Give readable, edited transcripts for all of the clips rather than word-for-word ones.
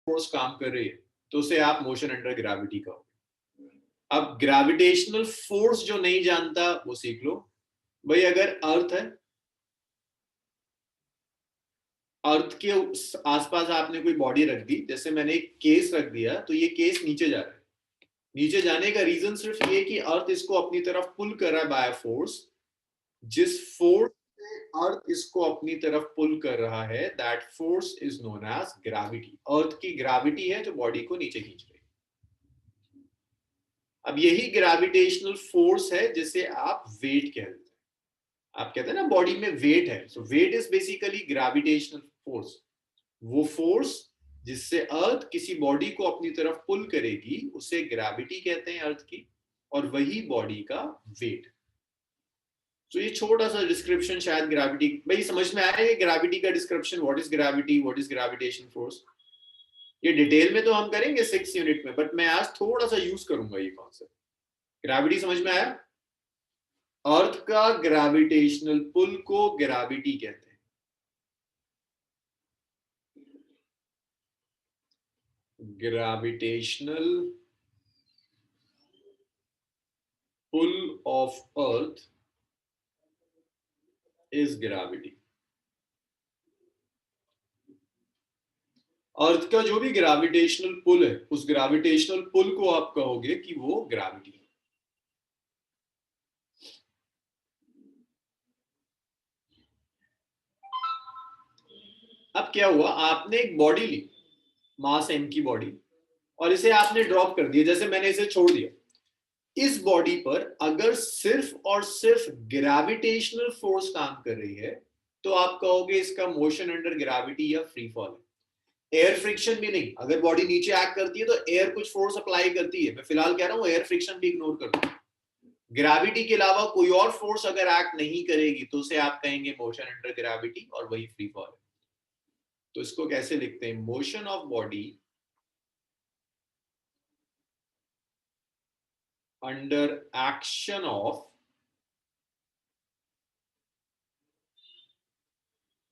Force काम कर रही है तो उसे आप मोशन अंडर ग्रेविटी कहोगे। अब ग्रेविटेशनल फोर्स जो नहीं जानता वो सीख लो भाई। अगर अर्थ है, अर्थ के आसपास आपने कोई बॉडी रख दी, जैसे मैंने एक केस रख दिया तो ये केस नीचे जा रहा है। नीचे जाने का रीजन सिर्फ ये कि अर्थ इसको अपनी तरफ पुल कर रहा है बाय फोर्स। जिस फोर्स से अर्थ इसको अपनी तरफ पुल कर रहा है, that force is known as gravity. Earth की ग्रेविटी है जो बॉडी को नीचे खींच रही है। अब यही ग्रेविटेशनल फोर्स है जिसे आप वेट कहते हैं। आप कहते हैं ना बॉडी में वेट है, so weight is basically gravitational force. वो फोर्स जिससे अर्थ किसी बॉडी को अपनी तरफ पुल करेगी उसे ग्रेविटी कहते हैं अर्थ की, और वही बॉडी का वेट। तो ये छोटा सा डिस्क्रिप्शन शायद ग्रेविटी, भाई समझ में आया ये ग्रेविटी का description, what is gravity, what is gravitation force. ये डिटेल में तो हम करेंगे 6 यूनिट में, बट मैं आज थोड़ा सा यूज करूंगा ये कॉन्सेप्ट। ग्रेविटी समझ में आया? अर्थ का ग्रेविटेशनल पुल को ग्रेविटी कहते हैं। Gravitational pull of earth is gravity. Earth का जो भी ग्रेविटेशनल पुल है, उस ग्रेविटेशनल पुल को आप कहोगे कि वो ग्रेविटी है। अब क्या हुआ, आपने एक बॉडी ली, मास m की बॉडी, और इसे आपने ड्रॉप कर दिया, जैसे मैंने इसे छोड़ दिया। इस बॉडी पर अगर सिर्फ और सिर्फ ग्रेविटेशनल फोर्स काम कर रही है तो आप कहोगे इसका मोशन अंडर ग्रेविटी या फ्री फॉल है। एयर फ्रिक्शन भी नहीं, अगर बॉडी नीचे एक्ट करती है तो एयर कुछ फोर्स अप्लाई करती है। मैं फिलहाल कह रहा हूं एयर फ्रिक्शन भी इग्नोर कर दो। ग्रेविटी के अलावा कोई और फोर्स अगर एक्ट नहीं करेगी तो उसे आप कहेंगे मोशन अंडर ग्रेविटी, और वही फ्री फॉल है। तो इसको कैसे लिखते हैं? Motion of body under action of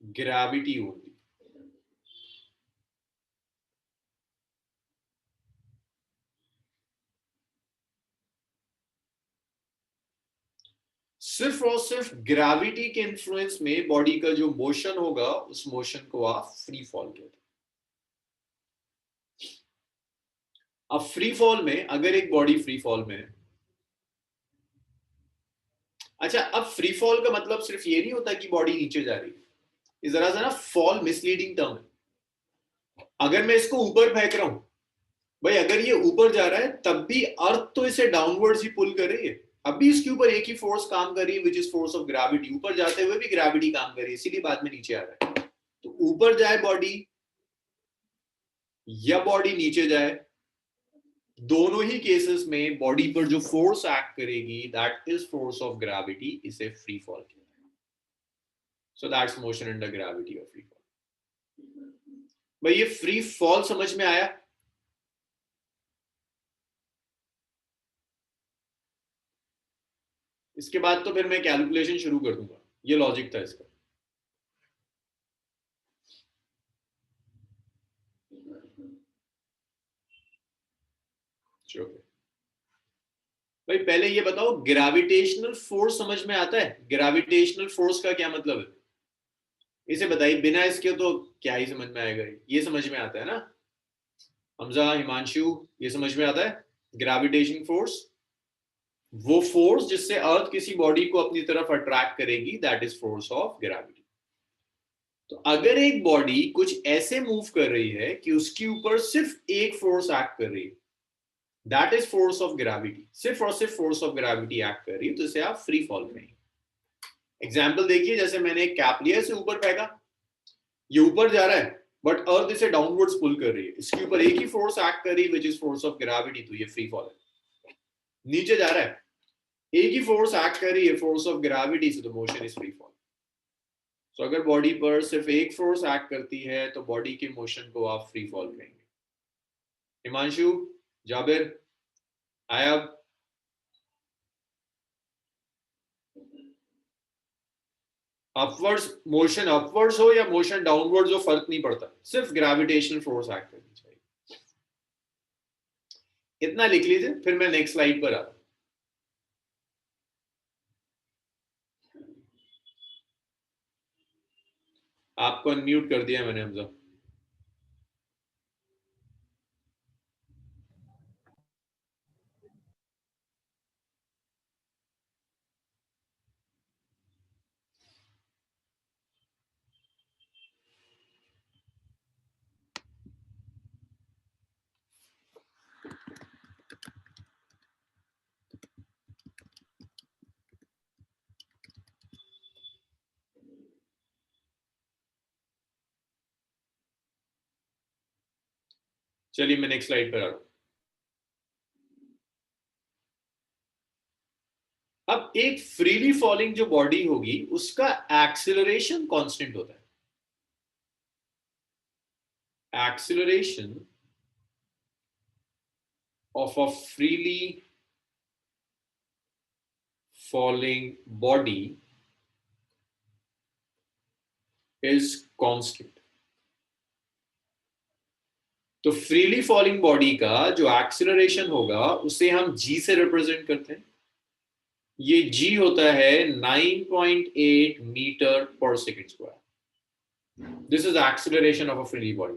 gravity only. सिर्फ और सिर्फ ग्रेविटी के इन्फ्लुएंस में बॉडी का जो मोशन होगा उस मोशन को आप फ्री फॉल कहते हैं। अब फ्री फॉल में अगर एक बॉडी फ्री फॉल में है, अच्छा अब फ्री फॉल का मतलब सिर्फ ये नहीं होता कि बॉडी नीचे जा रही है। जरा सा ना फॉल मिसलीडिंग टर्म है। अगर मैं इसको ऊपर फेंक रहा हूं, भाई अगर ये ऊपर जा रहा है तब भी अर्थ तो इसे डाउनवर्ड्स ही पुल कर रही है। अभी इसके ऊपर एक ही फोर्स काम कर रही है which is force of gravity. ऊपर जाते हुए भी ग्रेविटी काम कर रही है, इसीलिए बाद में नीचे आ रहा है। तो ऊपर जाए बॉडी या बॉडी नीचे जाए, दोनों ही केसेस में बॉडी पर जो फोर्स एक्ट करेगी that is force of gravity, इसे फ्री फॉल कहते हैं। So that's motion under gravity और फ्री फॉल। भाई ये फ्री फॉल समझ में आया? इसके बाद तो फिर मैं कैलकुलेशन शुरू कर दूंगा, ये लॉजिक था इसका। चलो भाई पहले ये बताओ, ग्रेविटेशनल फोर्स समझ में आता है? ग्रेविटेशनल फोर्स का क्या मतलब है इसे बताइए, बिना इसके तो क्या ही समझ में आएगा। ये समझ में आता है ना हमजा, हिमांशु, ये समझ में आता है? ग्रेविटेशन फोर्स वो फोर्स जिससे अर्थ किसी बॉडी को अपनी तरफ अट्रैक्ट करेगी, that is force of gravity. तो अगर एक बॉडी कुछ ऐसे मूव कर रही है कि उसके ऊपर सिर्फ एक फोर्स एक्ट कर रही है, that is force of gravity. सिर्फ और सिर्फ फोर्स ऑफ ग्रेविटी एक्ट कर रही है, तो इसे आप फ्री फॉल करेंगे। एग्जाम्पल देखिए, जैसे मैंने एक कैप लिया, इसे ऊपर फेंका, ये ऊपर जा रहा है बट अर्थ इसे डाउनवर्ड्स पुल कर रही है। इसके ऊपर एक ही फोर्स एक्ट कर रही है which is force of gravity, तो ये फ्री फॉल है। नीचे जा रहा है, एक ही फोर्स एक्ट कर रही है, फोर्स ऑफ ग्रेविटी, से तो मोशन इज फ्री फॉल। तो अगर बॉडी पर सिर्फ एक फोर्स एक्ट करती है तो बॉडी के मोशन को आप फ्री फॉल कहेंगे। हिमांशु, जाबिर, आयब, अपवर्ड्स मोशन अपवर्ड्स हो या मोशन डाउनवर्ड्स हो फर्क नहीं पड़ता, सिर्फ ग्रेविटेशनल फोर्स एक्ट करनी चाहिए। इतना लिख लीजिए, फिर मैं नेक्स्ट स्लाइड पर आता हूं। आपको अनम्यूट कर दिया मैंने हमजा। चलिए मैं नेक्स्ट स्लाइड पर आ रहा हूं। अब एक फ्रीली फॉलिंग जो बॉडी होगी उसका एक्सिलरेशन कांस्टेंट होता है। Acceleration of a freely falling body is constant। तो फ्रीली फॉलिंग बॉडी का जो एक्सिलरेशन होगा उसे हम जी से रिप्रेजेंट करते हैं। ये जी होता है 9.8 metre per second square. This is acceleration of a freely body.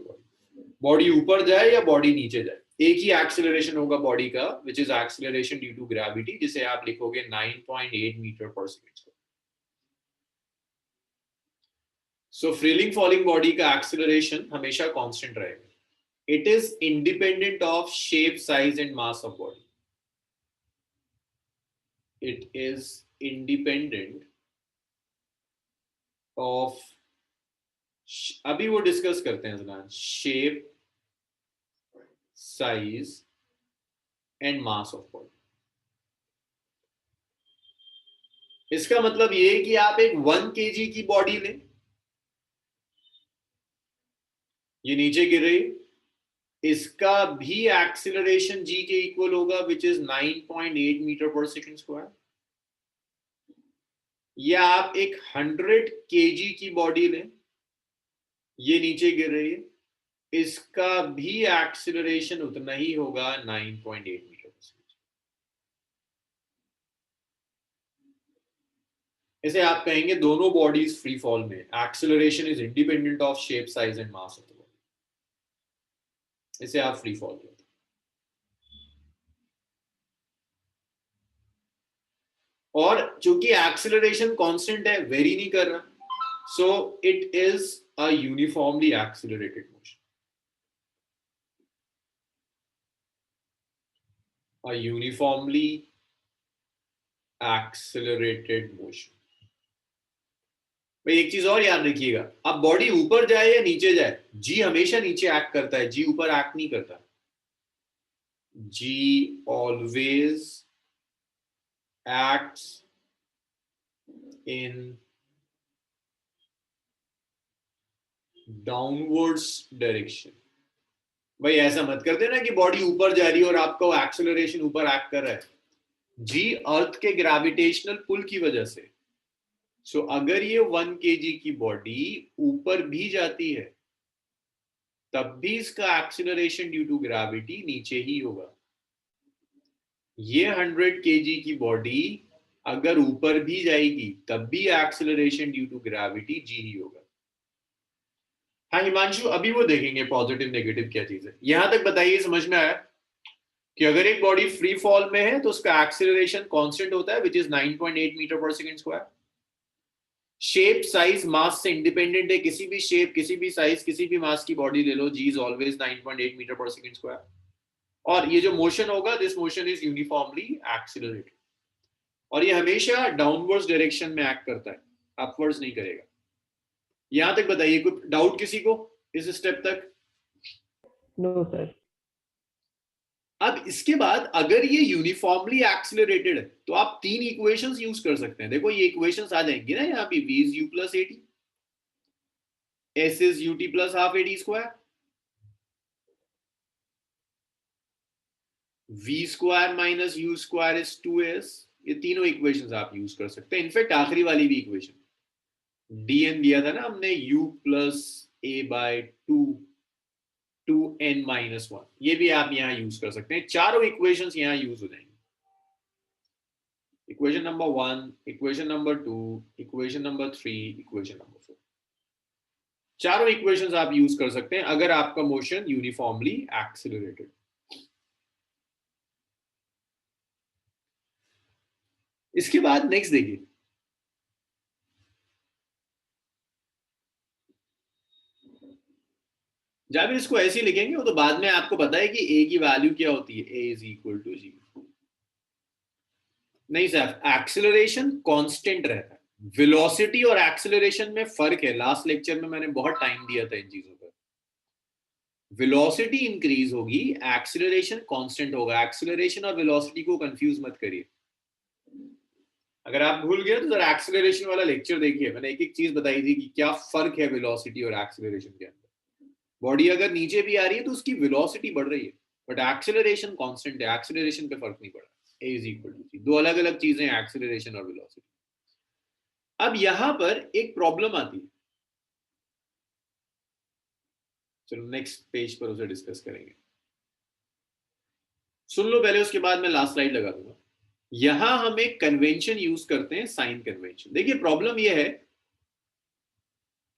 Body ऊपर जाए या बॉडी नीचे जाए, एक ही एक्सिलरेशन होगा बॉडी का, which is acceleration due to gravity, जिसे आप लिखोगे 9.8 metre per second square. So freely falling body का एक्सिलरेशन हमेशा कांस्टेंट रहेगा। It is independent of shape, size and mass of body. It is independent of, अभी वो discuss करते हैं जनाब, shape, size and mass of body. इसका मतलब ये है कि आप एक 1 kg की बॉडी लें, ये नीचे गिर रही, इसका भी एक्सिलरेशन जी के इक्वल होगा, which is 9.8 metre per second square. या आप एक 100 kg की बॉडी लें, ये नीचे गिर रही है, इसका भी एक्सिलरेशन उतना ही होगा, 9.8 मीटर पर सेकेंड। इसे आप कहेंगे दोनों बॉडीज फ्री फॉल में acceleration is independent of shape, size and mass of the body. इसे आप फ्री फॉल कहते हैं। और चूंकि एक्सिलरेशन कांस्टेंट है, वेरी नहीं कर रहा, so it is a uniformly accelerated motion. A uniformly accelerated motion। भाई एक चीज और याद रखिएगा, अब बॉडी ऊपर जाए या नीचे जाए, जी हमेशा नीचे एक्ट करता है, जी ऊपर एक्ट नहीं करता। G always acts in downwards direction. भाई ऐसा मत कर देना कि बॉडी ऊपर जा रही है और आपका एक्सेलरेशन ऊपर एक्ट कर रहा है। जी अर्थ के ग्रेविटेशनल पुल की वजह से। सो अगर ये 1 kg की बॉडी ऊपर भी जाती है, तब भी इसका एक्सेलरेशन ड्यू टू ग्रेविटी नीचे ही होगा। ये 100 kg की बॉडी अगर ऊपर भी जाएगी, तब भी acceleration due to gravity G ही होगा। हाँ हिमांशु, अभी वो देखेंगे पॉजिटिव नेगेटिव क्या चीज है। यहां तक बताइए, समझ में आया कि अगर एक बॉडी फ्री फॉल में है तो उसका एक्सेलरेशन कांस्टेंट होता है, which is 9.8 metre per second square. Shape, size, मास से इंडिपेंडेंट है, किसी भी शेप, किसी भी साइज, किसी भी मास की बॉडी ले लो, जी is always 9.8 metre per second square. और ये जो मोशन होगा, this motion is uniformly accelerated, और ये हमेशा डाउनवर्ड्स डायरेक्शन में एक्ट करता है, अपवर्ड्स नहीं करेगा। यहां तक बताइए, कोई डाउट किसी को इस स्टेप तक? No sir. अब इसके बाद अगर ये यूनिफॉर्मली एक्सिलरेटेड है तो आप 3 इक्वेशंस यूज कर सकते हैं। देखो ये इक्वेशंस आ जाएंगी ना यहाँ पे, v is u plus at, s is ut plus half at square, v square minus u square is 2s। ये तीनों इक्वेशंस आप यूज कर सकते हैं। इनफैक्ट आखिरी वाली भी इक्वेशन dn दिया था ना हमने, u plus a by 2 2n-1, ये भी आप यहां यूज कर सकते हैं। चारों इक्वेशंस यहां यूज हो जाएंगे। Equation number 1, equation number 2, equation number 3, equation number 4, चारों इक्वेशंस आप यूज कर सकते हैं अगर आपका मोशन यूनिफॉर्मली एक्सिलरेटेड। इसके बाद नेक्स्ट देखिए, जब इसको ऐसे ही लिखेंगे वो तो बाद में आपको पता है कि ए की वैल्यू क्या होती है, ए इज इक्वल टू जी। नहीं सर, एक्सिलरेशन कांस्टेंट रहता है, वेलोसिटी और एक्सिलरेशन में फर्क है। लास्ट लेक्चर में मैंने बहुत टाइम दिया था इन चीजों पर। वेलोसिटी इंक्रीज होगी, एक्सिलरेशन कांस्टेंट होगा। एक्सिलरेशन और वेलोसिटी को कंफ्यूज मत करिए। अगर आप भूल गए तो जरा एक्सिलरेशन वाला लेक्चर देखिए, मैंने एक एक चीज बताई थी कि क्या फर्क है वेलोसिटी और एक्सिलरेशन के अंदर। बॉडी अगर नीचे भी आ रही है तो उसकी वेलोसिटी बढ़ रही है, बट एक्सिलरेशन कांस्टेंट है, एक्सिलरेशन पे फर्क नहीं पड़ा। ए इज इक्वल टू सी, दो अलग अलग चीजें हैं एक्सिलरेशन और वेलोसिटी। अब यहां पर एक प्रॉब्लम आती है, चलो नेक्स्ट पेज पर उसे डिस्कस करेंगे। सुन लो पहले, उसके बाद मैं लास्ट स्लाइड लगा दूंगा। यहां हम एक कन्वेंशन यूज करते हैं, साइन कन्वेंशन। देखिए प्रॉब्लम यह है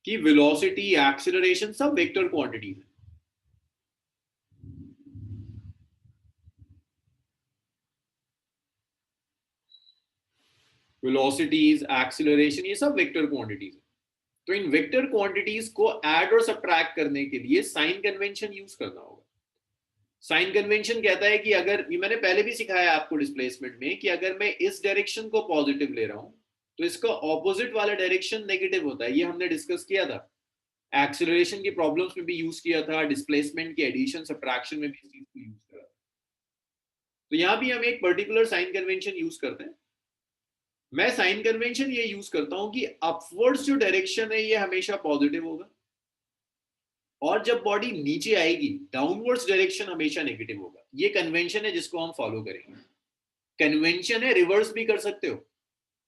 कि वेलोसिटी, एक्सिलरेशन सब वेक्टर क्वांटिटीज है। वेलोसिटीज, एक्सिलरेशन, ये सब वेक्टर क्वांटिटीज है। तो इन वेक्टर क्वांटिटीज को ऐड और सब्ट्रैक्ट करने के लिए साइन कन्वेंशन यूज करना होगा। साइन कन्वेंशन कहता है कि अगर, ये मैंने पहले भी सिखाया आपको डिस्प्लेसमेंट में, कि अगर मैं इस डायरेक्शन को पॉजिटिव ले रहा हूं तो इसका ऑपोजिट वाला डायरेक्शन नेगेटिव होता है। ये हमने डिस्कस किया था, एक्सिलरेशन की प्रॉब्लम्स में भी यूज किया था, डिस्प्लेसमेंट के एडिशन सब्ट्रैक्शन में भी इस चीज को यूज करा। तो यहां भी हम एक पर्टिकुलर साइन कन्वेंशन यूज करते हैं। मैं साइन कन्वेंशन ये यूज करता हूं कि अपवर्ड्स जो डायरेक्शन है ये हमेशा पॉजिटिव होगा, और जब बॉडी नीचे आएगी डाउनवर्ड्स डायरेक्शन हमेशा नेगेटिव होगा। ये कन्वेंशन है जिसको हम फॉलो करेंगे। कन्वेंशन है, रिवर्स भी कर सकते हो।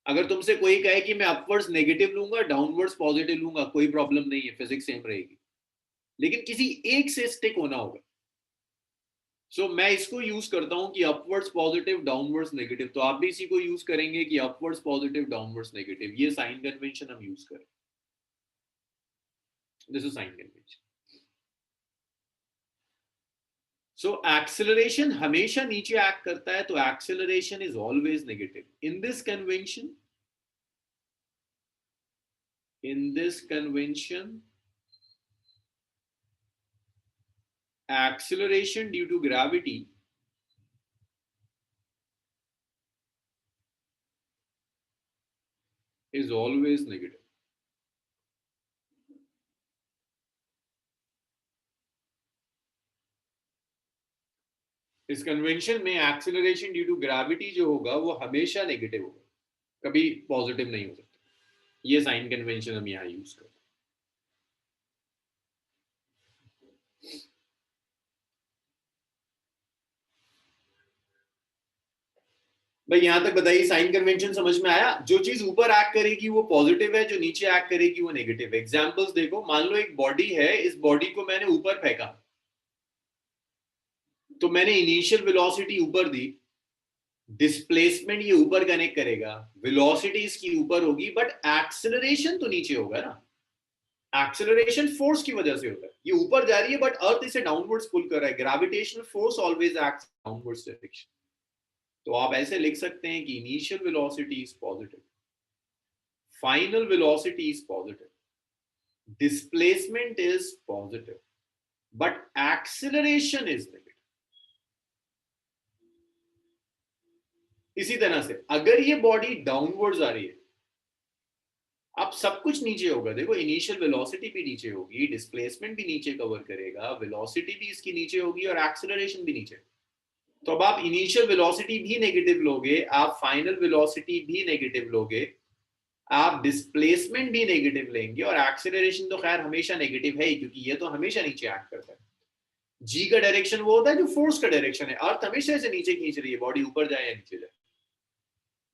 अगर तुमसे कोई कहे कि मैं अपवर्ड्स नेगेटिव लूंगा, डाउनवर्ड्स पॉजिटिव लूंगा, कोई प्रॉब्लम नहीं है, फिजिक्स सेम रहेगी, लेकिन किसी एक से स्टिक होना होगा। सो मैं इसको यूज करता हूं कि अपवर्ड्स पॉजिटिव, डाउनवर्ड्स नेगेटिव। तो आप भी इसी को यूज करेंगे कि अपवर्ड्स पॉजिटिव, डाउनवर्ड्स नेगेटिव। ये साइन कन्वेंशन हम यूज करें। This is sine convention. So acceleration हमेशा नीचे एक्ट करता है, तो acceleration is always negative in this convention. In this convention, acceleration due to gravity is always negative. इस convention में एक्सेलरेशन ड्यू टू ग्रेविटी जो होगा वो हमेशा नेगेटिव होगा, कभी पॉजिटिव नहीं हो सकता। ये साइन कन्वेंशन हम यहां यूज करते हैं। भाई यहां तक बताइए, साइन कन्वेंशन समझ में आया? जो चीज ऊपर एक्ट करेगी वो पॉजिटिव है, जो नीचे एक्ट करेगी वो नेगेटिव है। एग्जांपल्स देखो, मान लो एक बॉडी है, इस बॉडी को मैंने ऊपर फेंका, तो मैंने इनिशियल वेलोसिटी ऊपर दी, डिस्प्लेसमेंट ये ऊपर कनेक्ट करेगा, वेलोसिटी इसकी ऊपर होगी, बट एक्सेलरेशन तो नीचे होगा ना। एक्सेलरेशन फोर्स की वजह से होता है, ये ऊपर जा रही है बट अर्थ इसे डाउनवर्ड्स पुल कर रहा है। Gravitational force always acts downwards direction. तो आप ऐसे लिख सकते हैं कि initial velocity is positive, final velocity is positive, displacement is positive, but acceleration is negative. इसी तरह से अगर ये बॉडी डाउनवर्ड्स आ रही है, अब सब कुछ नीचे होगा। देखो इनिशियल वेलोसिटी भी नीचे होगी, डिस्प्लेसमेंट भी नीचे कवर करेगा, वेलोसिटी भी इसकी नीचे होगी और एक्सेलरेशन भी नीचे। तो अब आप इनिशियल वेलोसिटी भी नेगेटिव लोगे, आप फाइनल वेलोसिटी भी नेगेटिव लोगे, आप डिस्प्लेसमेंट भी नेगेटिव लेंगे, और एक्सेलरेशन तो खैर हमेशा नेगेटिव है ही, क्योंकि ये तो हमेशा नीचे एक्ट करता है। जी का डायरेक्शन वो होता है जो फोर्स का डायरेक्शन है। अर्थ हमेशा से नीचे खींच रही है, बॉडी ऊपर जाए या नीचे जाए।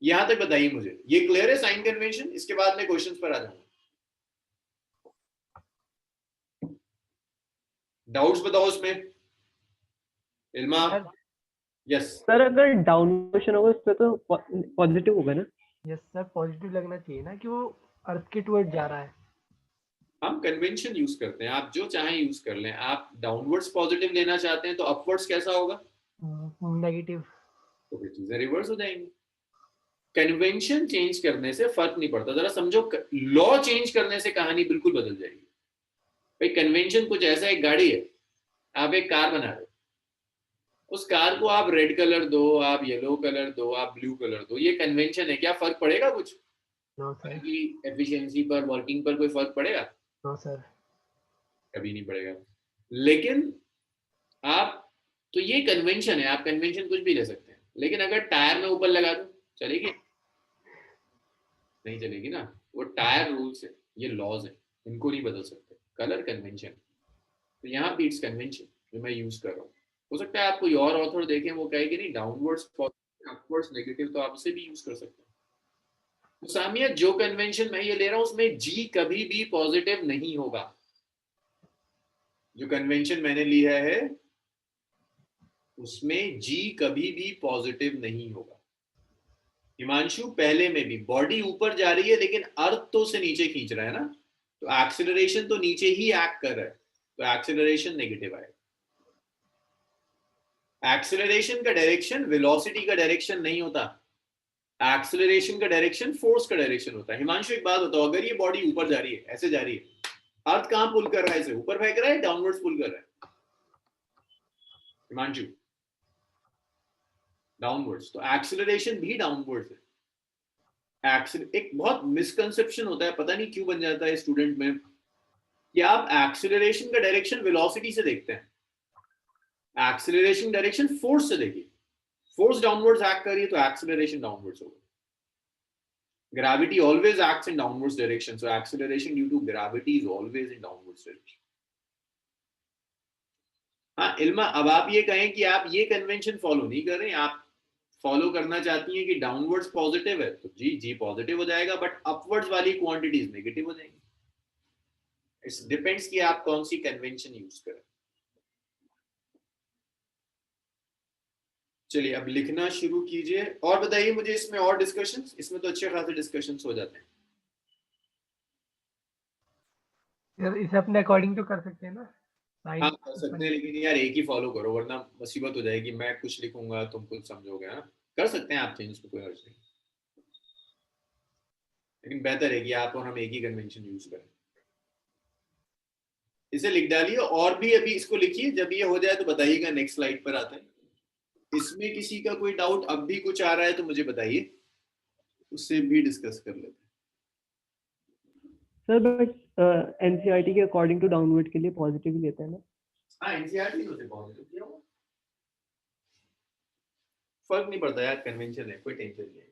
यहां तक बताइए मुझे, ये क्लियर है साइन कन्वेंशन? इसके बाद मैं क्वेश्चंस पर आ जाऊंगा। डाउट्स बताओ उसमें। इल्मा। Sir yes. सर अगर डाउन मोशन होगा उसमें तो पॉजिटिव होगा ना? यस सर, पॉजिटिव लगना चाहिए ना कि वो अर्थ के टुवर्ड जा रहा है। हम कन्वेंशन यूज करते हैं, आप जो चाहें यूज कर लें। आप डाउनवर्ड्स पॉजिटिव लेना चाहते हैं तो अपवर्ड्स कैसा होगा? नेगेटिव। तो फिर चीजें रिवर्स हो जाएंगी। कन्वेंशन चेंज करने से फर्क नहीं पड़ता, जरा समझो, लॉ चेंज करने से कहानी बिल्कुल बदल जाएगी। भाई कन्वेंशन कुछ ऐसा, एक गाड़ी है, आप एक कार बना रहे हो, उस कार को आप रेड कलर दो, आप येलो कलर दो, आप ब्लू कलर दो, ये कन्वेंशन है, क्या फर्क पड़ेगा कुछ? No sir. की एफिशिएंसी पर, वर्किंग पर कोई फर्क पड़ेगा? No sir. कभी नहीं पड़ेगा। लेकिन आप, तो ये कन्वेंशन है, आप कन्वेंशन कुछ भी ले सकते हैं, लेकिन अगर टायर में ऊपर लगा दो चलेगी? नहीं चलेगी ना। वो टायर रूल्स है, ये लॉज है, इनको नहीं बदल सकते। कलर कन्वेंशन, तो यहाँ भी इट्स कन्वेंशन जो मैं यूज कर रहा हूँ। हो सकता है आप कोई और ऑथर देखें, वो कहे कि नहीं डाउनवर्ड्स अपवर्ड्स नेगेटिव, तो आप उसे भी यूज कर सकते हैं। तो सामिया, जो कन्वेंशन मैं ये ले रहा हूँ उसमें जी कभी भी पॉजिटिव नहीं होगा। जो कन्वेंशन मैंने लिया है उसमें जी कभी भी पॉजिटिव नहीं होगा। हिमांशु, पहले में भी बॉडी ऊपर जा रही है लेकिन अर्थ तो उसे नीचे खींच रहा है ना, तो एक्सीलरेशन तो नीचे ही एक्ट कर रहा है, तो एक्सीलरेशन नेगेटिव आएगा। एक्सीलरेशन का डायरेक्शन वेलोसिटी का डायरेक्शन नहीं होता, एक्सीलरेशन का डायरेक्शन फोर्स का डायरेक्शन होता है। हिमांशु एक बात बताओ, अगर ये बॉडी ऊपर जा रही है, ऐसे जा रही है, अर्थ कहां पुल कर रहा है? इसे ऊपर फेंक रहा है, डाउनवर्ड्स पुल कर रहा है? हिमांशु, डाउनवर्ड्स, तो एक्सीलरेशन भी डाउनवर्ड्स है। एक बहुत मिसकंसेप्शन होता है, पता नहीं क्यों बन जाता है स्टूडेंट में, कि आप एक्सीलरेशन का डायरेक्शन वेलोसिटी से देखते हैं, एक्सीलरेशन डायरेक्शन फोर्स से देखिए। फोर्स डाउनवर्ड्स एक्ट कर रही है तो एक्सीलरेशन डाउनवर्ड्स होगा। Gravity always acts in downwards direction, so acceleration due to gravity is always in downwards direction. हाँ इल्मा, अब आप ये कहें कि आप ये कन्वेंशन फॉलो नहीं कर रहे हैं, आप फॉलो करना चाहती हैं कि डाउनवर्ड्स पॉजिटिव है, तो जी जी पॉजिटिव हो जाएगा, बट अपवर्ड्स वाली क्वांटिटीज नेगेटिव हो जाएंगी। इट्स डिपेंड्स कि आप कौन सी कन्वेंशन यूज करें। चलिए अब लिखना शुरू कीजिए, और बताइए मुझे इसमें और डिस्कशंस, इसमें तो अच्छे खासे डिस्कशंस हो जाते हैं। सर इसे अपने अकॉर्डिंग तो कर सकते हैं ना? हाँ कर सकते हैं, लेकिन यार एक ही फॉलो करो वरना मुसीबत हो जाएगी, मैं कुछ लिखूंगा तुम कुछ समझोगे। हाँ कर सकते हैं आप चेंज, को कोई हर्ज नहीं, लेकिन बेहतर है कि आप और हम एक ही कन्वेंशन यूज करें। इसे लिख डालिए, और भी अभी इसको लिखिए, जब ये हो जाए तो बताइएगा। नेक्स्ट स्लाइड पर आते हैं। इसमें किसी का कोई डाउट अब भी कुछ आ रहा है तो मुझे बताइए, उससे भी डिस्कस कर लेते हैं। सर बट एनसीईआरटी के अकॉर्डिंग टू डाउनवर्ड के लिए पॉजिटिव ही लेते हैं ना? हाँ एनसीईआरटी में पॉजिटिव किया हुआ, फर्क नहीं पड़ता यार, कन्वेंशन है, कोई टेंशन नहीं है।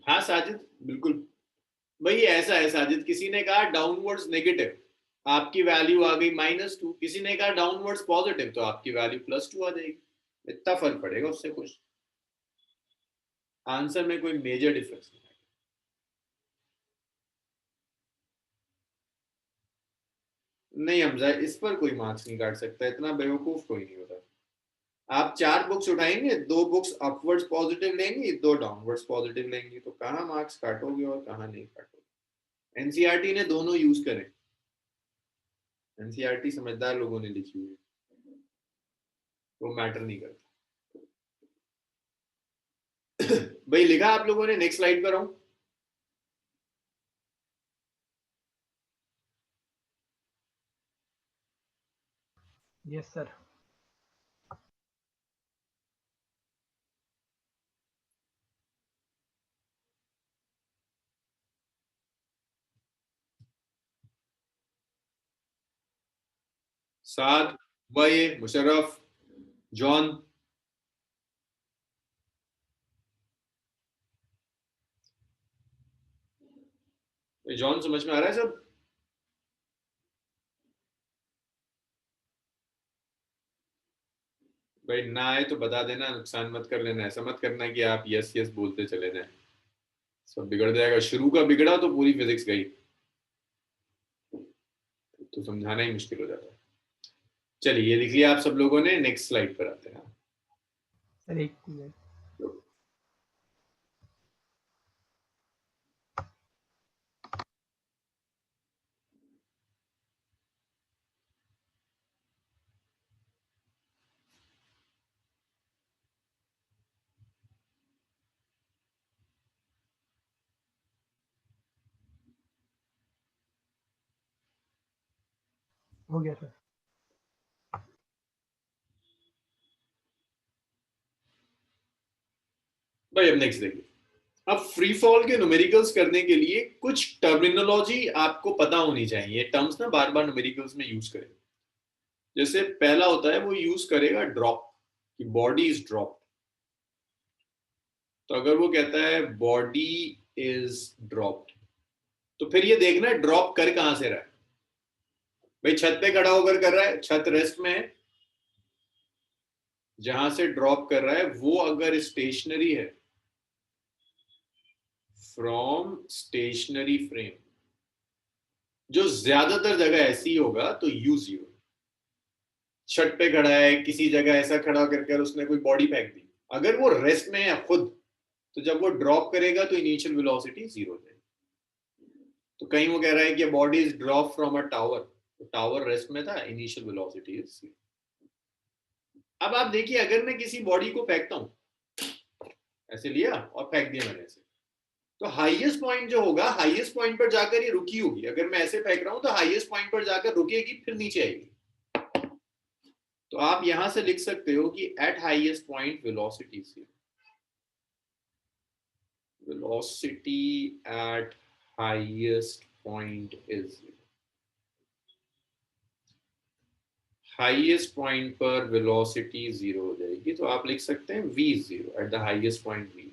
हाँ साजिद, बिल्कुल भाई ऐसा है साजिद, किसी ने कहा डाउनवर्ड्स नेगेटिव, आपकी वैल्यू आ गई -2, किसी ने कहा डाउनवर्ड्स पॉजिटिव, तो आपकी वैल्यू +2 आ जाएगी। इतना फर्क पड़ेगा उससे, कुछ आंसर में कोई मेजर डिफरेंस नहीं। नहीं हमजा, इस पर कोई मार्क्स नहीं काट सकता, इतना बेवकूफ कोई नहीं होता। आप 4 बुक्स उठाएंगे, 2 बुक्स अपवर्ड्स पॉजिटिव लेंगी, 2 डाउनवर्ड्स पॉजिटिव लेंगी, तो कहाँ मार्क्स काटोगे और कहाँ नहीं काटोगे। एनसीईआरटी ने दोनों यूज करें, एनसीईआरटी समझदार लोगों ने लिखी हुई है, वो मैटर नहीं करता। भाई लिखा आप लोगों ने? नेक्स्ट स्लाइड पर आऊं। Yes sir. साद, वही मुशर्रफ, जॉन, जॉन समझ में आ रहा है सब? भाई ना आए तो बता देना, नुकसान मत कर लेना, ऐसा मत करना कि आप यस यस बोलते चले जाएं, सब बिगड़ जाएगा। शुरू का बिगड़ा तो पूरी फिजिक्स गई, तो समझाना ही मुश्किल हो जाता है। चलिए ये लिख लिया आप सब लोगों ने, नेक्स्ट स्लाइड पर आते हैं। सर एक मिनट। हो गया सर। भाई अब नेक्स्ट देखिए। अब फ्री फॉल के न्यूमेरिकल्स करने के लिए कुछ टर्मिनोलॉजी आपको पता होनी चाहिए, टर्म्स ना बार बार न्यूमेरिकल्स में यूज करें। जैसे पहला होता है वो यूज करेगा ड्रॉप, कि बॉडी इज ड्रॉप। तो अगर वो कहता है बॉडी इज ड्रॉप्ड, तो फिर ये देखना है ड्रॉप कर कहां से रहा है। भाई छत पे खड़ा होकर कर रहा है, छत रेस्ट में है, जहां से ड्रॉप कर रहा है वो अगर स्टेशनरी है, फ्रॉम स्टेशनरी फ्रेम, जो ज्यादातर जगह ऐसी होगा तो यूज यू। छत पे खड़ा है, किसी जगह ऐसा खड़ा करके उसने कोई बॉडी फेंक दी, अगर वो रेस्ट में है खुद, तो जब वो ड्रॉप करेगा तो इनिशियल वेलोसिटी जीरो हो जाएगी। तो कहीं वो कह रहा है कि body is drop from a tower, तो टावर रेस्ट में था, इनिशियल वेलोसिटी इज जीरो। अब आप देखिए, अगर मैं किसी बॉडी को फेंकता हूं, ऐसे लिया और फेंक दिया मैंने ऐसे, तो हाईएस्ट पॉइंट जो होगा, हाईएस्ट पॉइंट पर जाकर ये रुकी होगी। अगर मैं ऐसे फेंक रहा हूं तो हाईएस्ट पॉइंट पर जाकर रुकेगी, फिर नीचे आएगी। तो आप यहां से लिख सकते हो कि eight highest point velocity zero, velocity at highest point is zero. Highest point पर वेलोसिटी जीरो हो जाएगी, तो आप लिख सकते हैं v zero at the highest point v।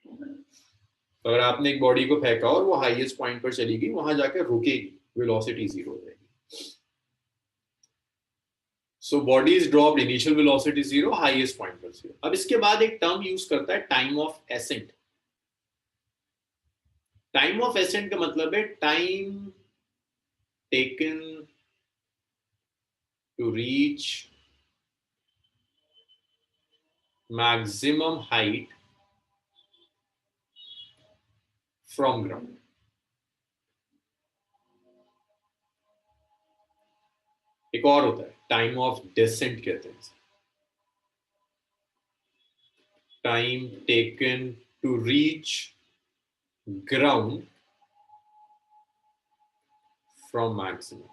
तो अगर आपने एक बॉडी को फेंका और वो हाईएस्ट पॉइंट पर चली गई, वहां जाकर रुकेगी, वेलोसिटी जीरो हो जाएगी। So body is dropped, initial velocity zero, highest point पर जीरो। अब इसके बाद एक टर्म यूज करता है time of ascent. Time of ascent का मतलब है time taken to reach maximum height from ground. एक और होता है टाइम ऑफ डिसेंट कहते हैं, time taken to reach ground from maximum.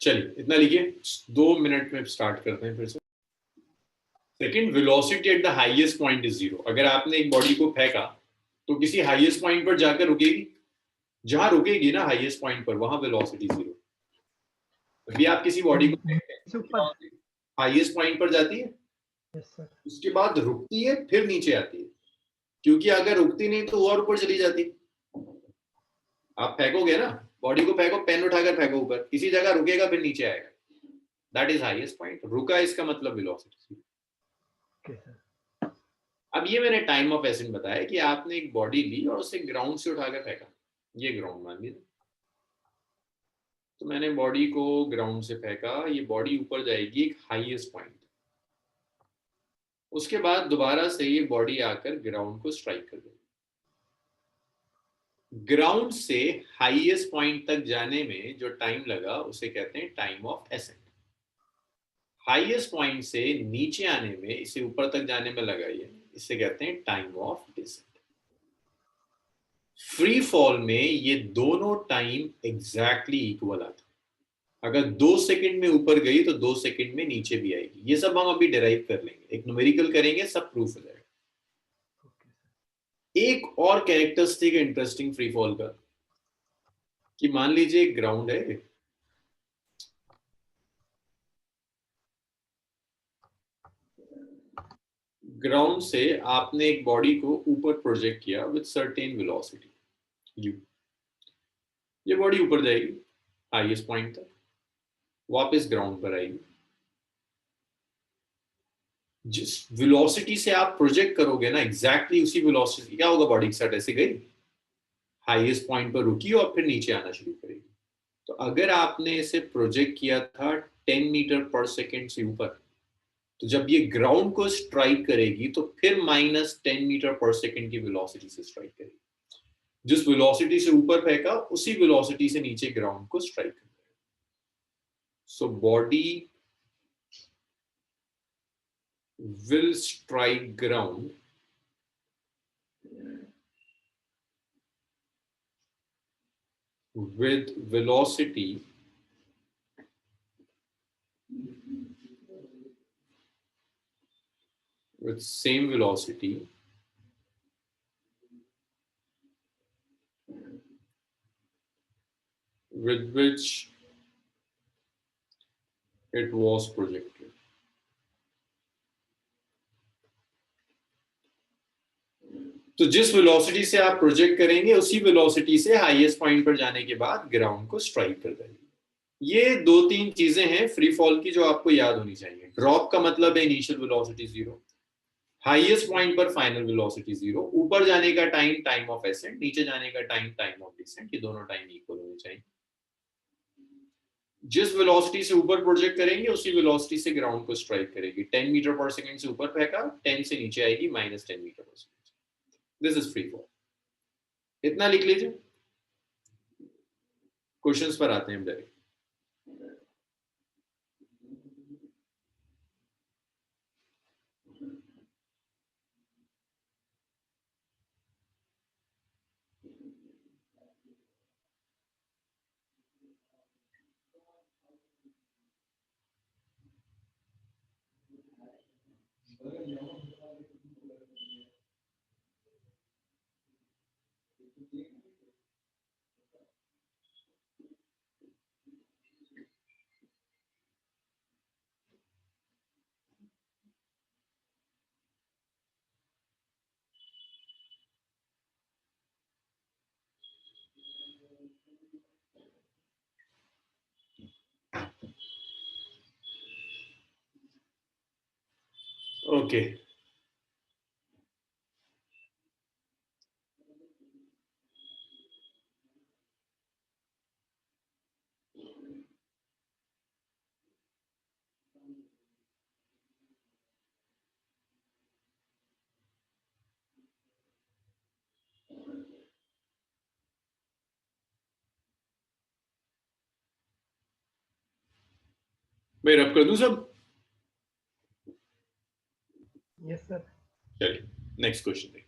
चलिए इतना लिखिए, 2 मिनट में स्टार्ट करते हैं फिर से। Second, velocity at the highest point is zero. अगर आपने एक बॉडी को फेंका तो किसी हाईएस्ट पॉइंट पर जाकर रुकेगी, जहां रुकेगी ना हाईएस्ट पॉइंट पर, वहां वेलोसिटी जीरो। अभी आप किसी बॉडी को हाईएस्ट पॉइंट पर जाती है, यस सर। उसके बाद रुकती है, फिर नीचे आती है, क्योंकि अगर रुकती नहीं तो और ऊपर चली जाती। आप फेंकोगे ना, बॉडी को फेंको, पेन उठाकर फेंको ऊपर, किसी जगह रुकेगा फिर नीचे आएगा, दैट इज हाईएस्ट पॉइंट। रुका इसका मतलब वेलोसिटी। Okay sir. अब ये मैंने टाइम ऑफ एसेंट बताया कि आपने एक बॉडी ली और उसे ग्राउंड से उठाकर फेंका, ये ग्राउंड मान लीजिए। तो मैंने बॉडी को ग्राउंड से फेंका, ये बॉडी ऊपर जाएगी एक हाईएस्ट पॉइंट, उसके बाद दोबारा से ये बॉडी आकर ग्राउंड को स्ट्राइक कर देगी। ग्राउंड से हाईएस्ट पॉइंट तक जाने में जो टाइम लगा उसे कहते हैं time of accent. Highest point से नीचे आने में, इसे ऊपर तक जाने में लगा ये, इसे कहते हैं time of descent. Free fall में ये दोनों टाइम एग्जैक्टली इक्वल आता है। अगर 2 सेकंड में ऊपर गई तो 2 सेकंड में नीचे भी आएगी। ये सब हम अभी डिराइव कर लेंगे, एक न्यूमेरिकल करेंगे, सब प्रूफ हो जाएगा। एक और कैरेक्टरिस्टिक इंटरेस्टिंग फ्री फॉल का, कि मान लीजिए एक ग्राउंड है, ग्राउंड से आपने एक बॉडी को ऊपर प्रोजेक्ट किया विद सर्टेन वेलोसिटी u। ये बॉडी ऊपर जाएगी, हाईएस्ट पॉइंट तक, वापस ग्राउंड पर आएगी। जिस वेलोसिटी से आप प्रोजेक्ट करोगे ना, एग्जैक्टली उसी वेलोसिटी क्या होगा, बॉडी के साथ ऐसे गई, हाईएस्ट पॉइंट पर रुकी और फिर नीचे आना शुरू करेगी। तो अगर आपने इसे प्रोजेक्ट किया था 10 मीटर पर सेकेंड से ऊपर, तो जब ये ग्राउंड को स्ट्राइक करेगी तो फिर -10 मीटर पर सेकेंड की वेलोसिटी से स्ट्राइक करेगी। जिस वेलोसिटी से ऊपर फेंका उसी वेलोसिटी से नीचे ग्राउंड को स्ट्राइक करेगी। So body will strike ground with velocity with same velocity with which it was projected. तो जिस वेलोसिटी से आप प्रोजेक्ट करेंगे उसी वेलोसिटी से हाईएस्ट पॉइंट पर जाने के बाद ग्राउंड को स्ट्राइक कर देंगे। ये 2-3 चीजें हैं फ्री फॉल की जो आपको याद होनी चाहिए। ड्रॉप का मतलब है इनिशियल वेलोसिटी 0, हाईएस्ट पॉइंट पर फाइनल वेलोसिटी 0, ऊपर जाने का टाइम टाइम ऑफ एसेंट, नीचे जाने का टाइम टाइम ऑफ डिसेंट, ये दोनों टाइम इक्वल होने चाहिए। जिस वेलोसिटी से ऊपर प्रोजेक्ट करेंगे उसी वेलोसिटी से ग्राउंड को स्ट्राइक करेगी। 10 मीटर पर सेकंड से ऊपर फेंका, 10 से नीचे आएगी -10 मीटर पर second. This is free fall. इतना लिख लीजिए, क्वेश्चंस पर आते हैं डायरेक्ट। ओके, मैं रब कर दूं सब? Yes sir. चलिए नेक्स्ट क्वेश्चन देखिए।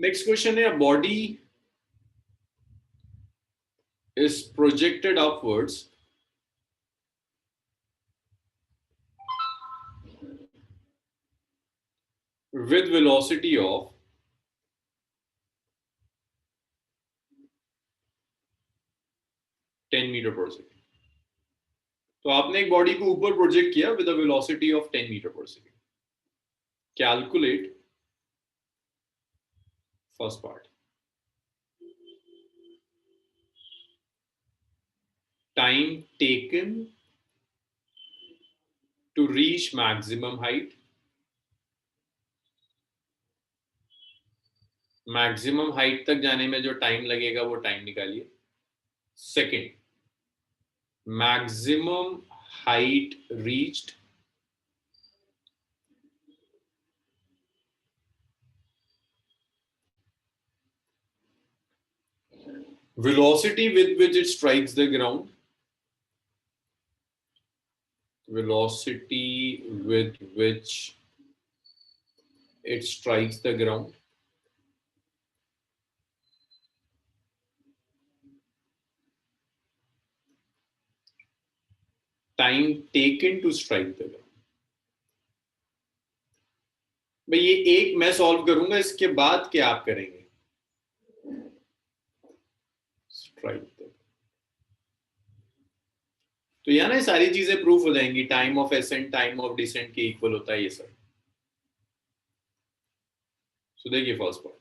नेक्स्ट क्वेश्चन है, body is projected upwards with velocity of 10 metre per second. तो आपने एक बॉडी को ऊपर प्रोजेक्ट किया with a velocity of 10 metre per second. Calculate first part, time taken to reach maximum height, maximum height तक जाने में जो टाइम लगेगा वो टाइम निकालिए। Second, maximum height reached, velocity with which it strikes the ground, velocity with which it strikes the ground, time taken to strike the ground। भाई ये एक मैं सॉल्व करूंगा, इसके बाद क्या आप करेंगे? स्ट्राइक द, तो यहाँ ना सारी चीजें प्रूफ हो जाएंगी। Time of ascent time of descent के इक्वल होता है ये सब। सो देखिए फर्स्ट पार्ट,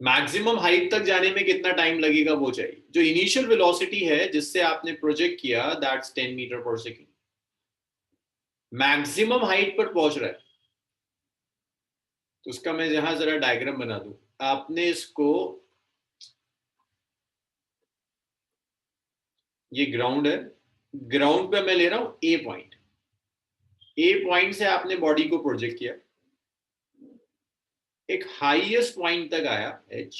मैक्सिमम हाइट तक जाने में कितना टाइम लगेगा वो चाहिए। जो इनिशियल वेलोसिटी है जिससे आपने प्रोजेक्ट किया, that's 10 metre per second. Maximum height पर पहुंच रहा है, तो उसका मैं यहां जरा डायग्राम बना दूं। आपने इसको, ये ग्राउंड है, ग्राउंड पे मैं ले रहा हूं ए पॉइंट। ए पॉइंट से आपने बॉडी को प्रोजेक्ट किया, एक हाईएस्ट पॉइंट तक आया एच।